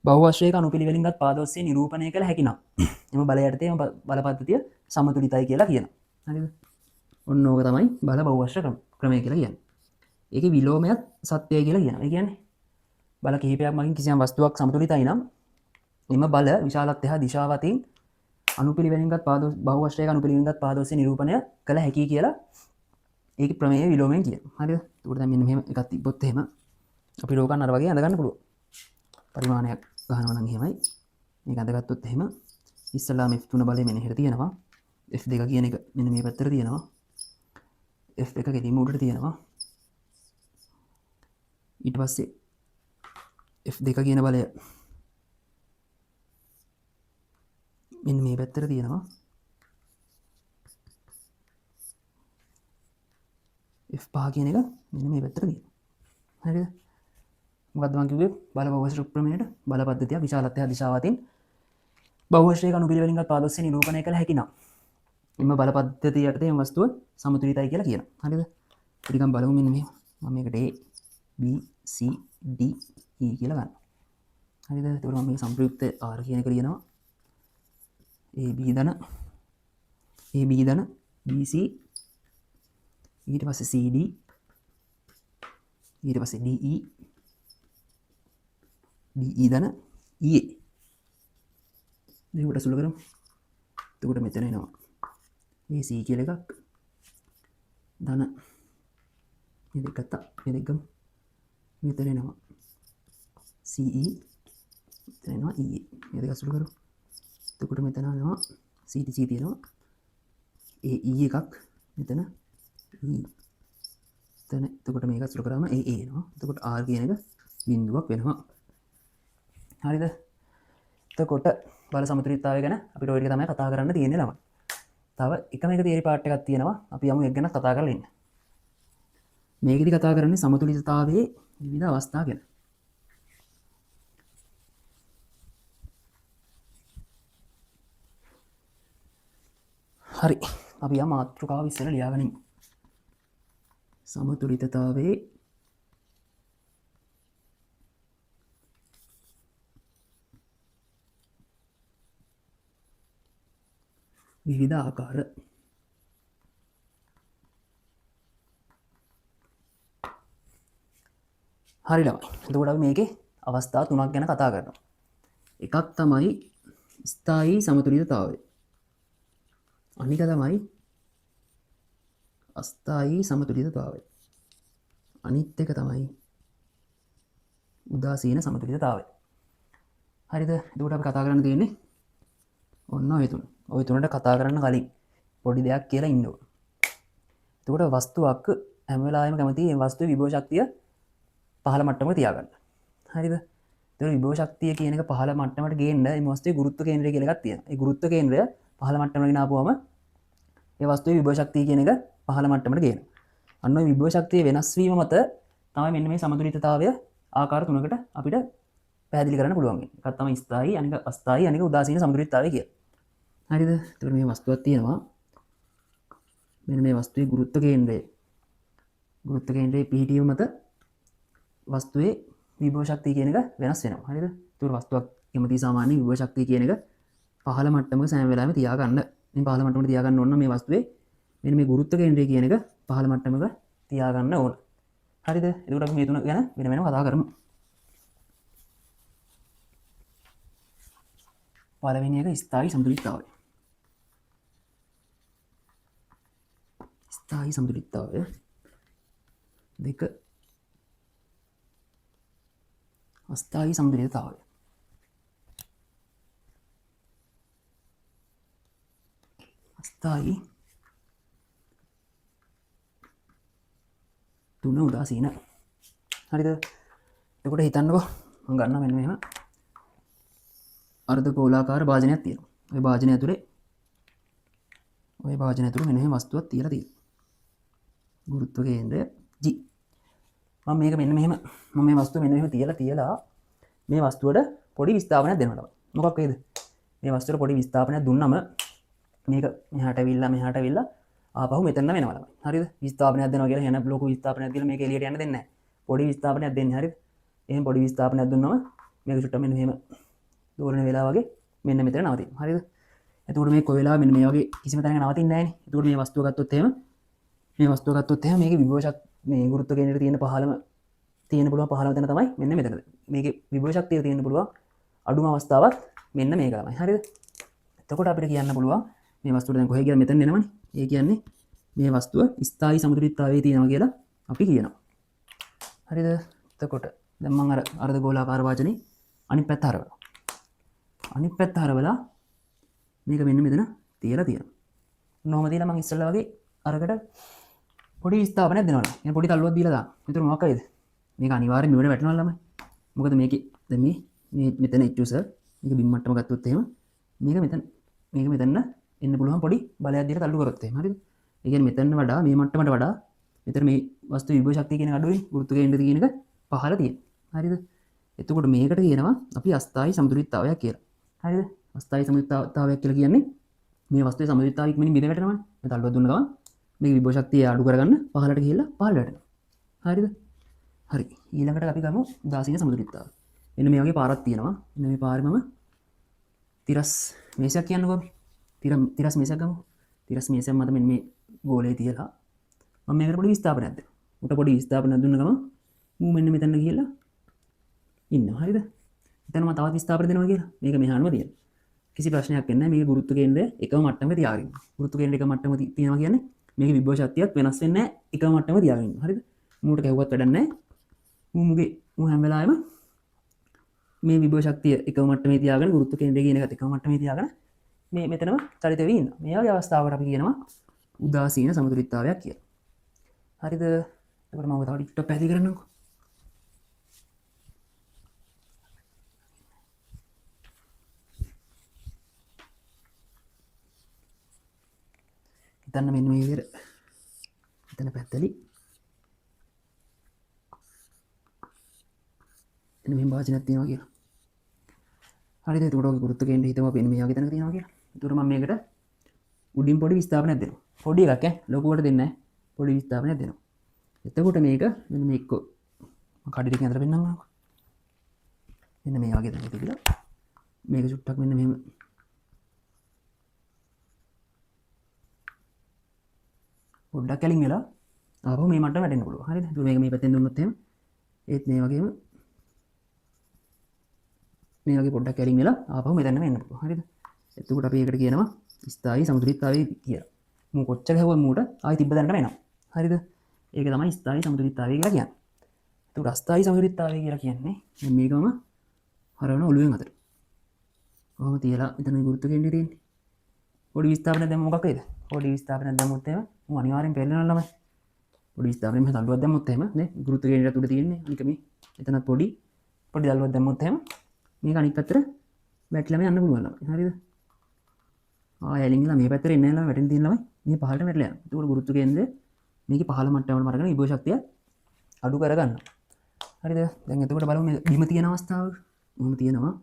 බහුවශ්‍රයක අනුපිළිවෙලින්ගත් පාද ඔස්සේ නිරූපණය කළ හැකි නම් එම බල යටතේ බල පද්ධතිය සමතුලිතයි කියලා කියනවා. හරිද? ඔන්න ඕක තමයි බල බහුවශ්‍ර ක්‍රමය කියලා කියන්නේ. ඒකේ විලෝමයත් සත්‍යය කියලා කියනවා. ඒ කියන්නේ බල කිහිපයක් මගින් කිසියම් වස්තුවක් සමතුලිතයි නම් එම බල විශාලත්වය හා දිශාව අතින් අනුපිළිවෙලින්ගත් බහුවශ්‍රයක අනුපිළිවෙලින්ගත් පාදෝෂය නිරූපණය කළ හැකි කියලා ඒක ප්‍රමේය විලෝමයෙන් කියනවා. හරිද? ඒකට දැන් මෙන්න මෙහෙම එකක් තිබ්බොත් එහෙම අපි ලෝකන් අර වගේ අඳ ගන්න පුළුවන්. පරිමාණයක් ගන්නවා නම් එහෙමයි. මේක අඳගත්තොත් එහෙම ඉස්සලාම F3 බලය මෙහෙට තියෙනවා. F2 කියන එක මෙන්න මේ පැත්තට තියෙනවා. F1 ගෙදීම උඩට තියෙනවා. ඊට පස්සේ F2 කියන බලය මෙන්න මේ පැත්තට තියෙනවා. F5 කියන එක මෙන්න මේ පැත්තට තියෙනවා. හරිද? මොකද්ද මම කිව්වේ බල බහුවශ්‍ර ප්‍රමේයයට බල පද්ධතිය විශාලත්වය දිශාව අතින් බහුවශ්‍රයක අනුපිළිවෙලින්ගත් පාදෝෂය නිරූපණය කළ හැකි නම් එම බල පද්ධතිය යටතේ එම වස්තුව සමතුලිතයි කියලා කියනවා. හරිද? ටිකක් බලමු මෙන්න මේ මම මේකට A B C D E කියලා ගන්නවා. හරිද? එතකොට මම මේ සංප්‍රයුක්ත R කියන එක ලියනවා. AB ධන BC ඊට පස්සේ CD ඊට පස්සේ DE ධන EA මේකට සුළු කරමු. එතකොට මෙතන එනවා AC කියලා එකක් ධන මේ දෙක ගත්තා මේ දෙක ගමු. මෙතන එනවා CE මෙතන එනවා EA මේ දෙක සුළු කරමු. එතකොට මෙතන යනවා CTC තියෙනවා AE එකක් මෙතන E එතන එතකොට මේක සුළු කරාම AA එනවා. එතකොට R කියන එක බිඳුවක් වෙනවා. හරිද? එතකොට බල සමතුලිතතාවය ගැන අපිට ඔය ටික තමයි කතා කරන්න තියෙන්නේ ළමයි. තව එකම එක තියරි පාර්ට් එකක් තියෙනවා. අපි යමු ඒක ගැන කතා කරලා ඉන්න. මේකෙදි කතා කරන්නේ සමතුලිතතාවයේ විවිධ අවස්ථා ගැන. හරි අපි යම් මාතෘකාව ඉස්සර ලියාගනිමු. සමතුලිතතාවයේ විවිධ ආකාර. හරි ළමයි. එතකොට අපි මේකේ අවස්ථා තුනක් ගැන කතා කරනවා. එකක් තමයි ස්ථායී සමතුලිතතාවය. අනික තමයි අස්ථායී සමතුලිතතාවය. අනිත් එක තමයි උදාසීන සමතුලිතතාවය. හරිද? එතකොට අපි කතා කරන්න තියෙන්නේ ඔන්න ඔය තුන. ඔය තුනට කතා කරන්න කලින් පොඩි දෙයක් කියලා ඉන්න ඕන. එතකොට වස්තුවක් හැම වෙලාවෙම කැමති මේ වස්තුවේ විභව ශක්තිය පහළ මට්ටමක තියාගන්න. හරිද? එතකොට විභව ශක්තිය කියන එක පහළ මට්ටමකට ගේන්න මේ වස්තුවේ ගුරුත්ව කේන්ද්‍රය කියලා එකක් තියෙනවා. ඒ ගුරුත්ව කේන්ද්‍රය පහළ මට්ටමකට ගෙනාවුවම ඒ වස්තුවේ විභව ශක්තිය කියන එක පහළ මට්ටමකට ගේනවා. අන්න ඔය විභව ශක්තිය වෙනස් වීම මත තමයි මෙන්න මේ සමතුලිතතාවය ආකාර තුනකට අපිට පැහැදිලි කරන්න පුළුවන්. එකක් තමයි ස්ථායී, අනික අස්ථායී, අනික උදාසීන සමතුලිතතාවය කියලා. හරිද? එතකොට මේ වස්තුවක් තියෙනවා. මෙන්න මේ වස්තුවේ ගුරුත්ව කේන්ද්‍රයේ පිහිටීම මත වස්තුවේ විභව ශක්තිය කියන එක වෙනස් වෙනවා. හරිද? එතකොට වස්තුවක් කැමති සාමාන්‍ය විභව ශක්තිය කියන එක පහළ මට්ටමක සෑම වෙලාවෙම තියාගන්න. මේ පහළ මට්ටමක තියාගන්න ඕන මේ වස්තුවේ මෙන්න මේ ගුරුත්ව කේන්ද්‍රය කියන එක පහළ මට්ටමක තියාගන්න ඕන. හරිද? එතකොට අපි මේ තුන ගැන වෙන වෙනම කතා කරමු. පළවෙනි එක ස්ථායී සමතුලිතතාවය. ස්ථායී සමතුලිතතාවය. දෙක අස්ථායී සමතුලිතතාවය. අස්ථායී තුන උදාසීන. හරිද? එතකොට හිතන්නකෝ මම ගන්නවා මෙන්න මෙහෙම අර්ධ ගෝලාකාර භාජනයක් තියෙනවා. ওই භාජනය ඇතුලේ මෙන්න මෙහෙම වස්තුවක් තියලා තියෙනවා. ගුරුත්ව කේන්ද්‍රය G. මම මේක මෙන්න මෙහෙම මම මේ වස්තුව මෙන්න මෙහෙම තියලා මේ වස්තුවට පොඩි විස්ථාපනයක් දෙනවා තමයි. මොකක් වේද? මේ වස්තුවට පොඩි විස්ථාපනයක් දුන්නම මේක මෙහාට ඇවිල්ලා ආපහු මෙතන වෙනවා තමයි. හරිද? විස්ථාපනයක් දෙනවා කියලා එහෙනම් ලොකු විස්ථාපනයක් දීලා මේක එළියට යන්න දෙන්නේ නැහැ. පොඩි විස්ථාපනයක් දෙන්නේ. හරිද? එහෙනම් පොඩි විස්ථාපනයක් දුන්නම මේක චුට්ටක් මෙන්න මෙහෙම දෝරන වෙලා වගේ මෙන්න මෙතන නවතිනවා. හරිද? එතකොට මේ කොයි වෙලාවෙ මෙන්න මේ වගේ කිසිම තැනක නවතින්නේ නැහැ නේ. එතකොට මේ වස්තුව ගත්තොත් එහෙම මේ වස්තුව ගත්තොත් එහෙනම් මේකේ විභව මේ ගුරුත්ව කේන්ද්‍රයේ තියෙන පහළම තියෙන පුළුවන් පහළම තැන තමයි මෙන්න මෙතන. මේකේ විභව ශක්තිය තියෙන පුළුවන් අඩුම අවස්ථාවක් මෙන්න මේක තමයි. හරිද? එතකොට අපිට කියන්න පුළුවන් මේ වස්තුව දැන් කොහෙ ගියත් මෙතන එනවනේ. ඒ කියන්නේ මේ වස්තුව ස්ථායී සමතුලිතතාවයේ තියෙනවා කියලා අපි කියනවා. හරිද? එතකොට දැන් මම අර අර්ධ ගෝලාකාර වාචනේ අනිත් පැත්ත හරවනවා. අනිත් පැත්ත හරවලා මේක මෙන්න මෙතන තියලා තියෙනවා. නොම තියලා මම ඉස්සෙල්ලා වගේ අරකට පොඩි විස්ථාපනයක් දෙනවා. يعني පොඩි තල්ලුවක් දීලා දාන්න. මෙතන මොකක් වෙයිද? මේක අනිවාර්යෙන් මෙවට වැටෙනවා ළමයි. මොකද මේකේ දැන් මේ මෙතන ඉච්චුසර් මේක බිම් මට්ටම ගත්තොත් එහෙම මේක මෙතන එන්න පුළුවන් පොඩි බලයක් දීලා තල්ලු කරොත් එහෙම. හරිද? ඒ කියන්නේ මෙතන වඩා මේ මට්ටමට වඩා මෙතන මේ වස්තු විභව ශක්තිය කියන අඩුවේ ගුරුත්ව කේන්ද්‍රය කියන එක පහළ තියෙනවා. හරිද? එතකොට මේකට කියනවා අපි අස්ථායි සමතුලිතතාවයක් කියලා. හරිද? අස්ථායි සමතුලිතතාවයක් කියලා කියන්නේ මේ වස්තුවේ සමතුලිතතාවය ඉක්මනින් බිඳ වැටෙනවා. මේ තල්ලුව දුන්න ගමන් මේක විභව ශක්තිය අඩු කරගන්න පහළට ගිහිල්ලා පහළ වැටෙනවා. හරිද? හරි. ඊළඟට අපි ගමු උදාසීන සමතුලිතතාවය. මෙන්න මේ වගේ පාරක් තියෙනවා. මෙන්න මේ පාරේ මම තිරස් මේසයක් කියන්නකෝ අපි. තිරස් මේසයක් ගමු. තිරස් මේසයක් මත මෙන්න මේ ගෝලය තියලා මම මේකට පොඩි විස්ථාපනයක් දෙනවා. උට පොඩි විස්ථාපනයක් දුන්න ගමන් මූ මෙන්න මෙතන ගිහිල්ලා ඉන්නවා. හරිද? එතන මම තවත් විස්ථාපන දෙනවා කියලා. මේක මෙහානම තියෙනවා. කිසි ප්‍රශ්නයක් නැහැ. මේක ගුරුත්ව කේන්ද්‍රය එකම මට්ටමක තියාගෙන. ගුරුත්ව කේන්ද්‍රය එකම මට්ටමක තියනවා කියන්නේ මේක විභව ශක්තියක් වෙනස් වෙන්නේ නැහැ. එකම මට්ටමක තියාගෙන ඉන්නවා. හරිද? මූට කැහුවත් වැඩක් නැහැ. මූ හැම වෙලාවෙම මේ විභව ශක්තිය එකම මට්ටමේ තියාගෙන ගුරුත්ව කේන්ද්‍රය කියන එකත් එකම මට්ටමේ තියාගෙන මේ මෙතනම චලිත වෙවි ඉන්නවා. මේ වගේ අවස්ථාවකට අපි කියනවා උදාසීන සමතුලිතතාවයක් කියලා. හරිද? එතකොට මම තව ටිකක් පැහැදිලි කරන්නම්කෝ. හිතන්න මෙන්න මේ විදිහට එතන පැත්තලි එන්න මෙහෙම වාචනයක් තියෙනවා කියලා. හරිද? එතකොට ඔය ගුරුත්ව කේන්ද්‍රය හිතමු අපි මේ වගේ තැනක තියෙනවා කියලා. එතකොට මම මේකට උඩින් පොඩි විස්ථාපනයක් දෙනවා. පොඩි එකක් ලොකුවට දෙන්නේ නැහැ. පොඩි විස්ථාපනයක් දෙනවා. එතකොට මේක මෙන්න මේ එක්ක කඩි ටික ඇඳලා පෙන්නන්නම්කෝ. මෙන්න මේ වගේ තැනක තියලා මේක චුට්ටක් මෙන්න මෙහෙම පොඩ්ඩක් කැලින් වෙලා ආපහු මේ මට්ටම වැටෙන්න පුළුවන්. හරිද? ඒක මේක මේ පැත්තෙන් දුන්නොත් එහෙම ඒත් මේ වගේම මේ වගේ පොඩ්ඩක් කැලින් වෙලා ආපහු මෙතනම එන්න පුළුවන්. හරිද? එතකොට අපි ඒකට කියනවා ස්ථායී සමතුලිතතාවය කියලා. මූ කොච්චර හැවුවා මූට ආයි තිබ්බ දැනටම එනවා. හරිද? ඒක තමයි ස්ථායී සමතුලිතතාවය කියලා කියන්නේ. එතකොට අස්ථායී සමතුලිතතාවය කියලා කියන්නේ මේකම හරවන ඔළුවෙන් අතට. කොහොම තියලා මෙතන ගුරුත්ව කේන්ද්‍රය තියෙන්නේ. පොඩි විස්ථාපනයක් දැම්ම මොකක් වෙයිද? පොඩි විස්ථාපනයක් දැම්මොත් එහෙම මූ අනිවාර්යෙන් පෙරලනවා ළමයි. පොඩි විස්ථාපනයක් මෙහෙම තල්ලුවක් දැම්මොත් එහෙම නේ ගුරුත්ව කේන්ද්‍රය උඩ තියෙන්නේ. අනික මේ එතනත් පොඩි තල්ලුවක් දැම්මොත් එහෙම මේක අනිත් පැත්තට වැටිලාම යන්න පුළුවන් ළමයි. හරිද? ආයෙ ඇලින්ගලා මේ පැත්තට එන්න යනවා වැටෙන්න තියෙන ළමයි මේ පහළට වැටලා යනවා. ඒකට ගුරුත්ව කේන්ද්‍රය මේකේ පහළ මට්ටමවලම අරගෙන විභව ශක්තිය අඩු කරගන්නවා. හරිද? දැන් එතකොට බලමු මේ බිම තියෙන අවස්ථාව. මොහොම තියෙනවා.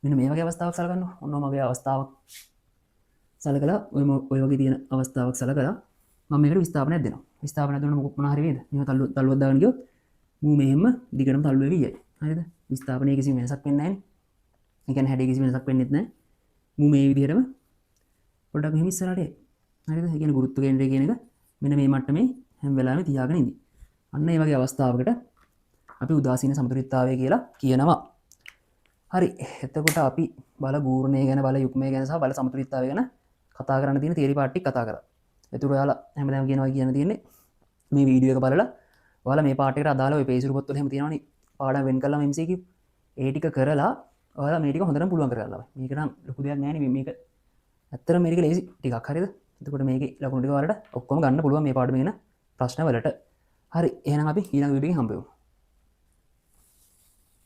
මෙන්න මේ වගේ අවස්ථාවක් සලකන්න. ඔන්න ඔය අවස්ථාවක් සලකලා ඔය වගේ තියෙන අවස්ථාවක් සලකලා මම මේකට විස්ථාපනයක් දෙනවා. විස්ථාපනයක් දුන්නා මොකක් මොන හරි වේද? මේව තල්ලුවක් දාගෙන ගියොත් මූ මෙහෙම දිගටම තල්ලු වෙවි යයි. හරිද? විස්ථාපනයේ කිසිම වෙනසක් වෙන්නේ නැහැ නේ. ඒ කියන්නේ හැඩේ කිසිම වෙනසක් වෙන්නේ නැහැ. මූ මේ විදිහටම පොඩ්ඩක් මෙහෙම ඉස්සරහට යයි. හරිද? ඒ කියන්නේ ගුරුත්ව කේන්ද්‍රය කියන එක මෙන්න මේ මට්ටමේ හැම වෙලාවෙම තියාගෙන ඉඳි. අන්න ඒ වගේ අවස්ථාවකට අපි උදාසීන සමතුලිතතාවය කියලා කියනවා. හරි. එතකොට අපි බල ගූර්ණය ගැන බල යුග්මය ගැන සහ බල සමතුලිතතාවය ගැන කතා කරන්න තියෙන තියරි පාර්ට් ටික කතා කරා. එතකොට ඔයාලා හැමදාම කියනවා කියන්න තියෙන්නේ මේ වීඩියෝ එක බලලා ඔයාලා මේ පාර්ට් එකට අදාළ ඔය පේජ් රිපෝට් වල එහෙම තියෙනවනේ පාඩම් වෙන් කළාම MCQ ඒ ටික කරලා ඔයාලා මේ ටික හොඳටම පුළුවන් කරගන්නවා. මේක නම් ලොකු දෙයක් නෑ නේ මේක. ඇත්තටම මේක ලේසි ටිකක් හරියද? එතකොට මේකේ ලකුණු ටික ඔයාලට ඔක්කොම ගන්න පුළුවන් මේ පාඩමේ එන ප්‍රශ්න වලට. හරි. එහෙනම් අපි ඊළඟ වීඩියෝ එකෙන් හම්බ වෙමු.